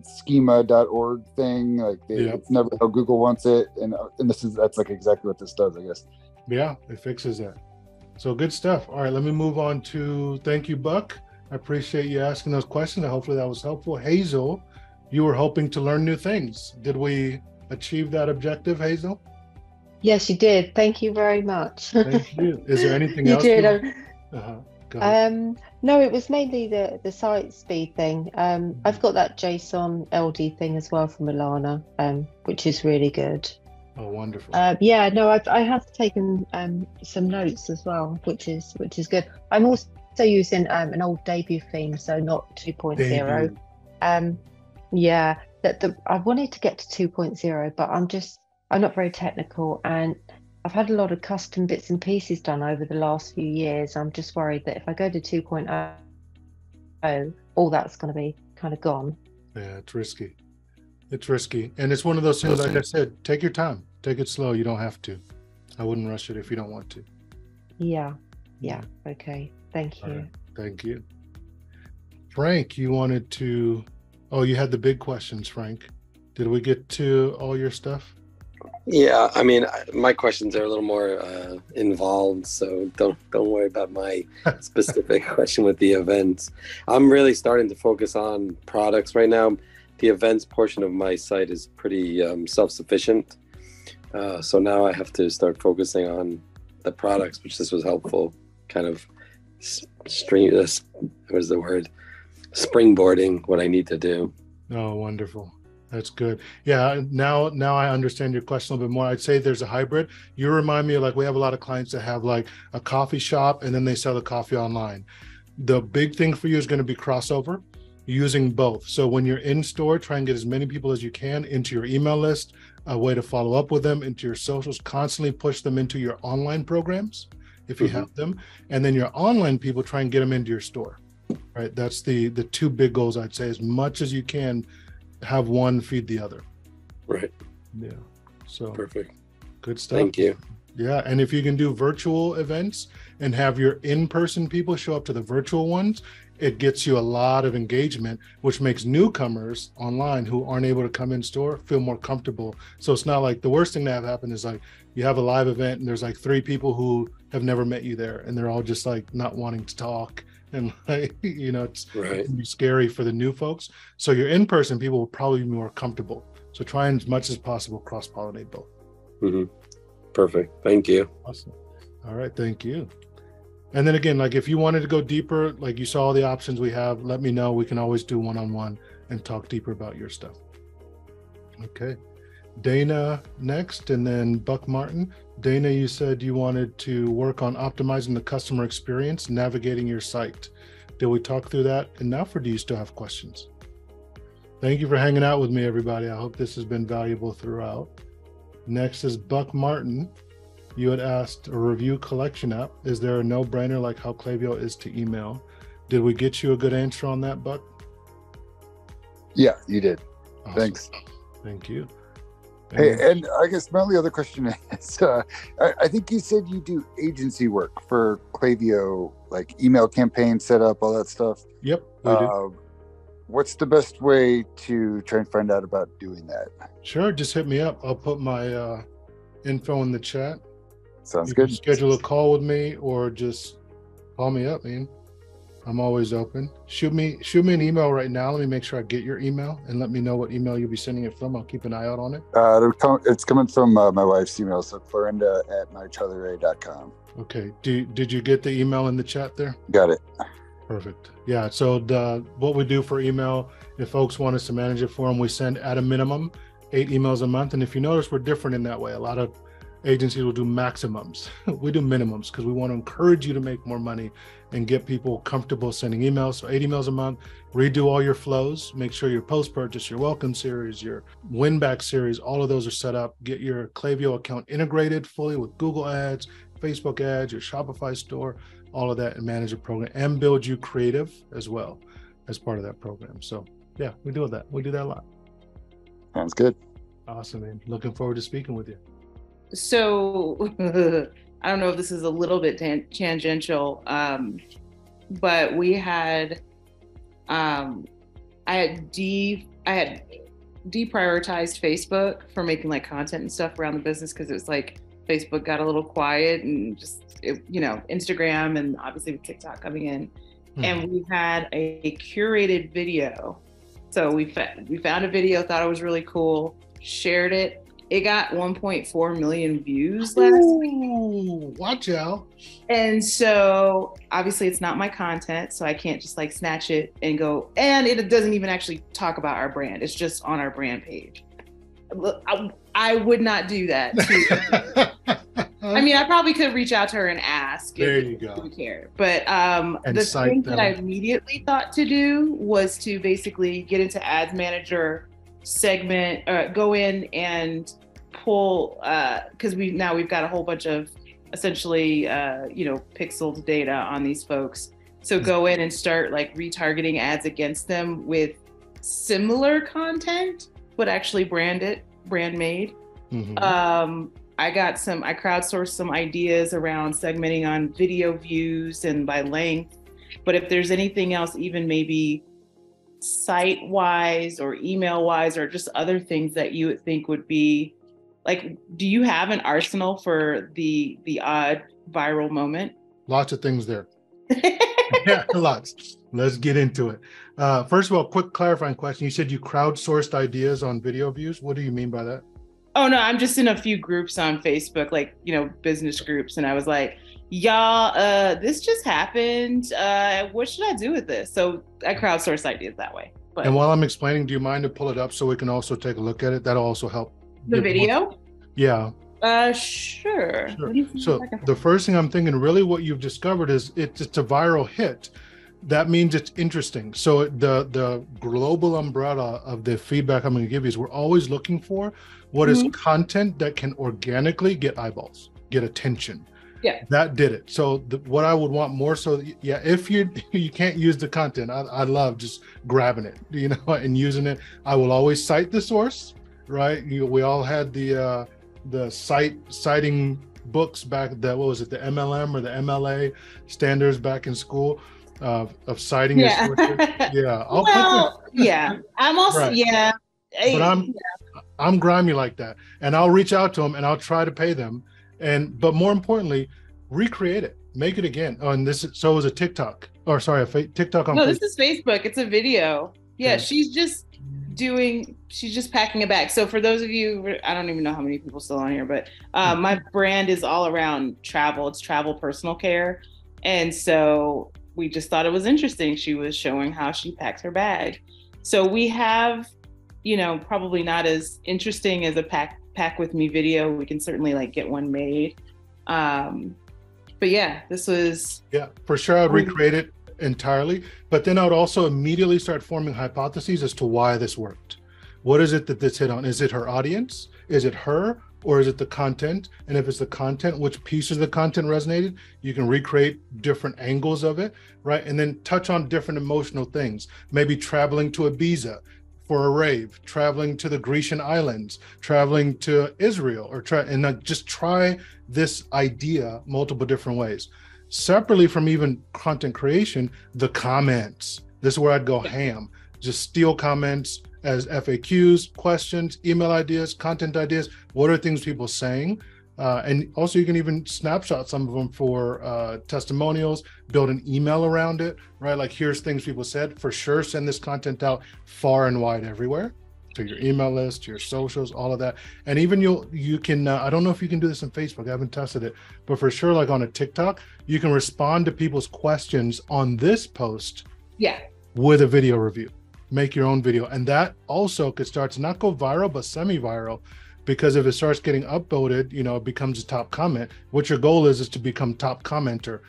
S10: schema.org thing. It's never how Google wants it. And that's like exactly what this does, I guess.
S1: Yeah, it fixes that. So good stuff. All right, let me move on to, thank you, Buck. I appreciate you asking those questions. Hopefully that was helpful. Hazel, you were hoping to learn new things. Did we achieve that objective, Hazel?
S2: Yes, you did. Thank you very much.
S1: Thank you. Is there anything
S2: you
S1: else?
S2: Did.
S1: Go ahead.
S2: No, it was mainly the site speed thing. I've got that JSON LD thing as well from Alana, which is really good.
S1: Oh, wonderful.
S2: Yeah, no, I have taken some notes as well, which is good. I'm also using an old debut theme, so not 2.0. Yeah, I wanted to get to 2.0, but I'm not very technical, and I've had a lot of custom bits and pieces done over the last few years. I'm just worried that if I go to 2.0, all that's going to be kind of gone.
S1: Yeah, it's risky. It's risky. And it's one of those things, like I said, take your time, take it slow. You don't have to. I wouldn't rush it if you don't want to.
S2: Yeah. Okay. Thank you.
S1: Right. Thank you. Frank, you wanted to, you had the big questions, Frank. Did we get to all your stuff?
S6: Yeah, I mean, my questions are a little more involved, so don't worry about my specific question with the events. I'm really starting to focus on products right now. The events portion of my site is pretty self-sufficient, so now I have to start focusing on the products, which this was helpful. Kind of springboarding what I need to do.
S1: Oh, wonderful. That's good. Yeah. Now I understand your question a little bit more. I'd say there's a hybrid. You remind me of, like, we have a lot of clients that have like a coffee shop and then they sell the coffee online. The big thing for you is going to be crossover, using both. So when you're in store, try and get as many people as you can into your email list, a way to follow up with them, into your socials, constantly push them into your online programs if you have them. And then your online people, try and get them into your store, right? That's the two big goals, I'd say. As much as you can, have one feed the other.
S6: Right.
S1: Yeah. So
S6: perfect.
S1: Good stuff.
S6: Thank you.
S1: Yeah. And if you can do virtual events and have your in-person people show up to the virtual ones, it gets you a lot of engagement, which makes newcomers online who aren't able to come in store feel more comfortable. So it's not like the worst thing that have happened is like you have a live event and there's like 3 people who have never met you there and they're all just like not wanting to talk. And like, you know, it can be scary for the new folks. So your in-person people will probably be more comfortable. So try and, as much as possible, cross-pollinate both.
S6: Perfect. Thank you.
S1: Awesome. All right. Thank you. And then again, like if you wanted to go deeper, like you saw all the options we have, let me know. We can always do one-on-one and talk deeper about your stuff. Okay. Dana next, and then Buck Martin. Dana, you said you wanted to work on optimizing the customer experience, navigating your site. Did we talk through that enough, or do you still have questions? Thank you for hanging out with me, everybody. I hope this has been valuable throughout. Next is Buck Martin. You had asked a review collection app. Is there a no-brainer like how Klaviyo is to email? Did we get you a good answer on that, Buck?
S10: Yeah, you did.
S1: Awesome.
S10: Thanks.
S1: Thank you.
S10: Hey, and I guess my only other question is, I think you said you do agency work for Klaviyo, like email campaign setup, all that stuff.
S1: Yep, we do.
S10: What's the best way to try and find out about doing that?
S1: Sure, just hit me up. I'll put my info in the chat.
S10: Sounds
S1: you
S10: good.
S1: Can schedule a call with me or just call me up, man. I'm always open. Shoot me an email right now. Let me make sure I get your email and let me know what email you'll be sending it from. I'll keep an eye out on it.
S10: It's coming from my wife's email, so Florinda@mycharlieray.com.
S1: Okay. Did you get the email in the chat there?
S10: Got it.
S1: Perfect. Yeah. So what we do for email, if folks want us to manage it for them, we send at a minimum 8 emails a month. And if you notice, we're different in that way. A lot of agencies will do maximums. We do minimums because we want to encourage you to make more money and get people comfortable sending emails. So 8 emails a month, redo all your flows, make sure your post-purchase, your welcome series, your win-back series, all of those are set up. Get your Klaviyo account integrated fully with Google ads, Facebook ads, your Shopify store, all of that, and manage a program and build you creative as well as part of that program. So yeah, we do that. We do that a lot.
S10: Sounds good.
S1: Awesome, man. Looking forward to speaking with you.
S3: So I don't know if this is a little bit tangential, but we had, I had deprioritized Facebook for making like content and stuff around the business because it was like Facebook got a little quiet and just, Instagram and obviously with TikTok coming in. And we had a curated video. So we found a video, thought it was really cool, shared it. It got 1.4 million views last week.
S1: Watch out.
S3: And so obviously it's not my content, so I can't just like snatch it and go, and it doesn't even actually talk about our brand. It's just on our brand page. I would not do that. I mean, I probably could reach out to her and ask if you care. But the thing that I immediately thought to do was to basically get into Ads Manager, segment, go in and pull, because we've got a whole bunch of essentially pixeled data on these folks. So go in and start like retargeting ads against them with similar content, but actually brand made. I crowdsourced some ideas around segmenting on video views and by length. But if there's anything else, even maybe site-wise or email-wise or just other things that you would think would be Like, do you have an arsenal for the odd viral moment?
S1: Lots of things there. Yeah, lots. Let's get into it. First of all, quick clarifying question. You said you crowdsourced ideas on video views. What do you mean by that?
S3: Oh, no, I'm just in a few groups on Facebook, like, business groups. And I was like, y'all, this just happened. What should I do with this? So I crowdsource ideas that way. But
S1: and while I'm explaining, do you mind to pull it up so we can also take a look at it? That'll also help.
S3: The video?
S1: Yeah.
S3: Sure.
S1: So the first thing I'm thinking, really what you've discovered is it's a viral hit. That means it's interesting. So the global umbrella of the feedback I'm going to give you is we're always looking for what is content that can organically get eyeballs, get attention.
S3: Yeah.
S1: That did it. So what I would want more so, yeah, if you can't use the content, I love just grabbing it, and using it. I will always cite the source, right? We all had the citing books back, what was it, the MLM or the MLA standards back in school, of citing your sources. Yeah.
S3: I'm also,
S1: right. But I'm grimy like that. And I'll reach out to them and I'll try to pay them. But more importantly, recreate it, make it again. Oh, and this is, so it was a TikTok, or sorry, a TikTok on
S3: No,
S1: Facebook.
S3: This is Facebook. It's a video. Yeah.
S1: Okay.
S3: She's just packing a bag. So for those of you, I don't even know how many people still on here, but my brand is all around travel. It's travel personal care. And so we just thought it was interesting. She was showing how she packs her bag. So we have, probably not as interesting as a pack with me video. We can certainly get one made. But yeah, this was. Yeah,
S1: for sure. I'd recreate it entirely, but then I would also immediately start forming hypotheses as to why this worked. What is it that this hit on? Is it her audience? Is it her? Or is it the content? And if it's the content, which pieces of the content resonated? You can recreate different angles of it, right? And then touch on different emotional things. Maybe traveling to Ibiza for a rave, traveling to the Grecian islands, traveling to Israel, just try this idea multiple different ways. Separately from even content creation, the comments. This is where I'd go ham. Just steal comments as FAQs, questions, email ideas, content ideas. What are things people saying? And also you can even snapshot some of them for testimonials, build an email around it, right? Like, here's things people said. For sure, send this content out far and wide everywhere, to your email list, to your socials, all of that. And even you can, I don't know if you can do this on Facebook, I haven't tested it, but for sure, like on a TikTok, you can respond to people's questions on this post with a video review. Make your own video. And that also could start to not go viral, but semi-viral, because if it starts getting upvoted, it becomes a top comment. What your goal is to become top commenter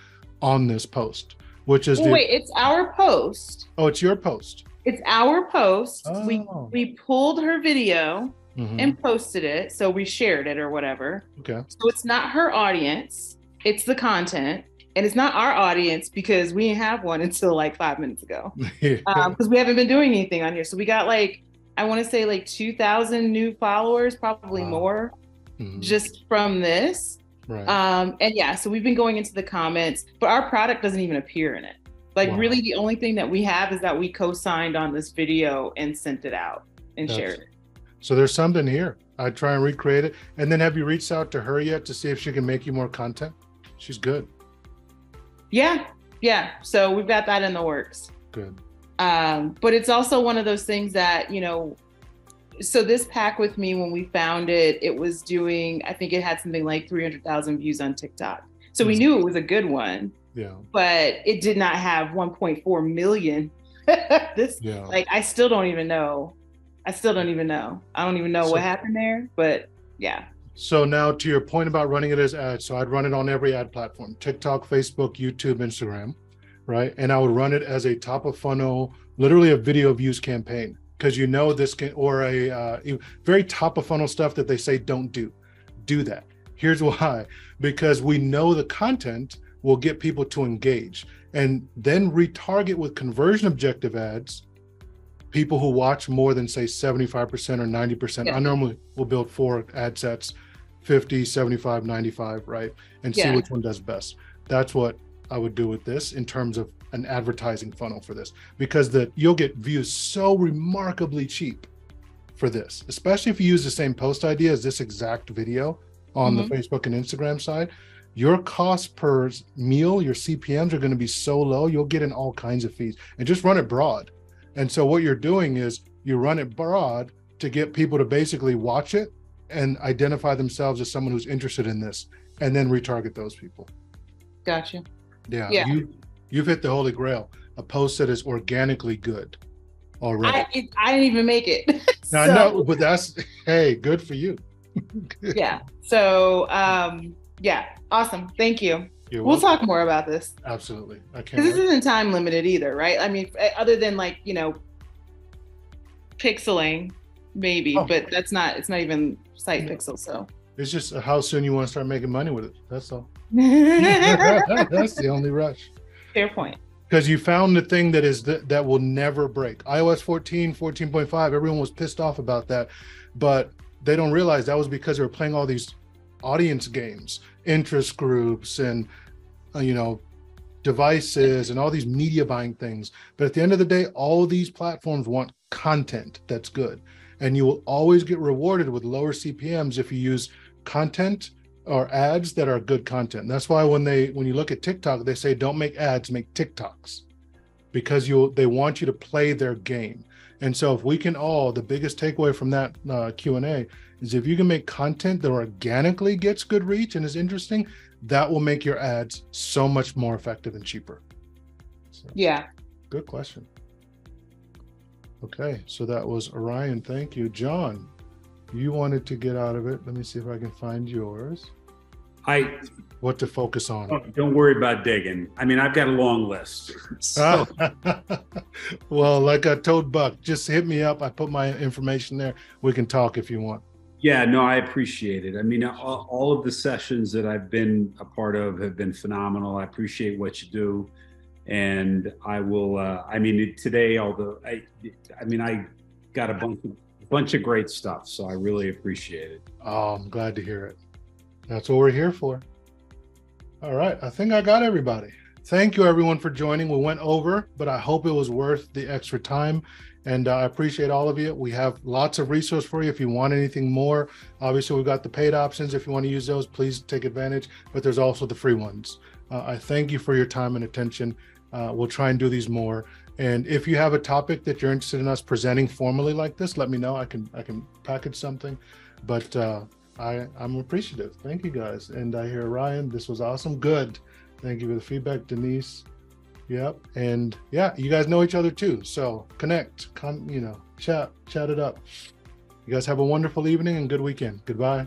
S1: on this post, which is
S3: wait, it's our post.
S1: Oh, it's your post.
S3: It's our post.
S1: Oh.
S3: We pulled her video and posted it. So we shared it or whatever.
S1: Okay.
S3: So it's not her audience. It's the content. And it's not our audience because we didn't have one until 5 minutes ago. Because we haven't been doing anything on here. So we got I want to say 2,000 new followers, probably more, just from this.
S1: Right.
S3: And yeah, so we've been going into the comments, but our product doesn't even appear in it. Really the only thing that we have is that we co-signed on this video and sent it out and shared it.
S1: So there's something here. I'd try and recreate it. And then have you reached out to her yet to see if she can make you more content? She's good.
S3: Yeah. So we've got that in the works.
S1: Good.
S3: But it's also one of those things that, so this pack with me, when we found it, it was doing, I think it had something like 300,000 views on TikTok. So we knew it was a good one.
S1: Yeah.
S3: But it did not have 1.4 million. I still don't even know. I don't even know what happened there, but yeah.
S1: So now to your point about running it as ads, so I'd run it on every ad platform, TikTok, Facebook, YouTube, Instagram, right? And I would run it as a top of funnel, literally a video views campaign, because this can, or a very top of funnel stuff that they say don't do that. Here's why, because we know the content will get people to engage, and then retarget with conversion objective ads, people who watch more than say 75% or 90%. I normally will build 4 ad sets, 50, 75, 95, right? And see which one does best. That's what I would do with this in terms of an advertising funnel for this, because you'll get views so remarkably cheap for this, especially if you use the same post idea as this exact video on the Facebook and Instagram side. Your cost per meal, your CPMs are going to be so low, you'll get in all kinds of fees, and just run it broad. And so what you're doing is you run it broad to get people to basically watch it and identify themselves as someone who's interested in this, and then retarget those people.
S3: Gotcha.
S1: Yeah. You've hit the holy grail, a post that is organically good already.
S3: I didn't even make it.
S1: Now, I know, but that's, hey, good for you.
S3: Yeah. So, yeah, awesome. Thank you. We'll talk more about this.
S1: Absolutely. I can't.
S3: Because this isn't time limited either, right? I mean, other than like, pixeling, maybe, but it's not even site pixel. So
S1: it's just how soon you want to start making money with it. That's all. That's the only rush.
S3: Fair point.
S1: Because you found the thing that will never break. iOS 14, 14.5, everyone was pissed off about that, but they don't realize that was because they were playing all these audience games, interest groups, and devices, and all these media buying things. But at the end of the day, all these platforms want content that's good, and you will always get rewarded with lower CPMs if you use content or ads that are good content. And that's why when you look at TikTok, they say don't make ads, make TikToks, because they want you to play their game. And so if we can the biggest takeaway from that Q&A is if you can make content that organically gets good reach and is interesting, that will make your ads so much more effective and cheaper. So,
S3: yeah.
S1: Good question. Okay, so that was Orion. Thank you. John, you wanted to get out of it. Let me see if I can find yours. What to focus on.
S4: Don't worry about digging. I mean, I've got a long list. So.
S1: Well, like I told Buck, just hit me up. I put my information there. We can talk if you want.
S4: Yeah, no, I appreciate it. I mean, all of the sessions that I've been a part of have been phenomenal. I appreciate what you do. And I will, today, although I got a bunch of great stuff. So I really appreciate it.
S1: Oh, I'm glad to hear it. That's what we're here for. All right. I think I got everybody. Thank you, everyone, for joining. We went over, but I hope it was worth the extra time. And I appreciate all of you. We have lots of resources for you if you want anything more. Obviously, we've got the paid options. If you want to use those, please take advantage. But there's also the free ones. I thank you for your time and attention. We'll try and do these more. And if you have a topic that you're interested in us presenting formally like this, let me know. I can package something. But I'm appreciative. Thank you, guys. And I hear Ryan, this was awesome. Good. Thank you for the feedback, Denise. Yep. And yeah, you guys know each other too. So connect, chat it up. You guys have a wonderful evening and good weekend. Goodbye.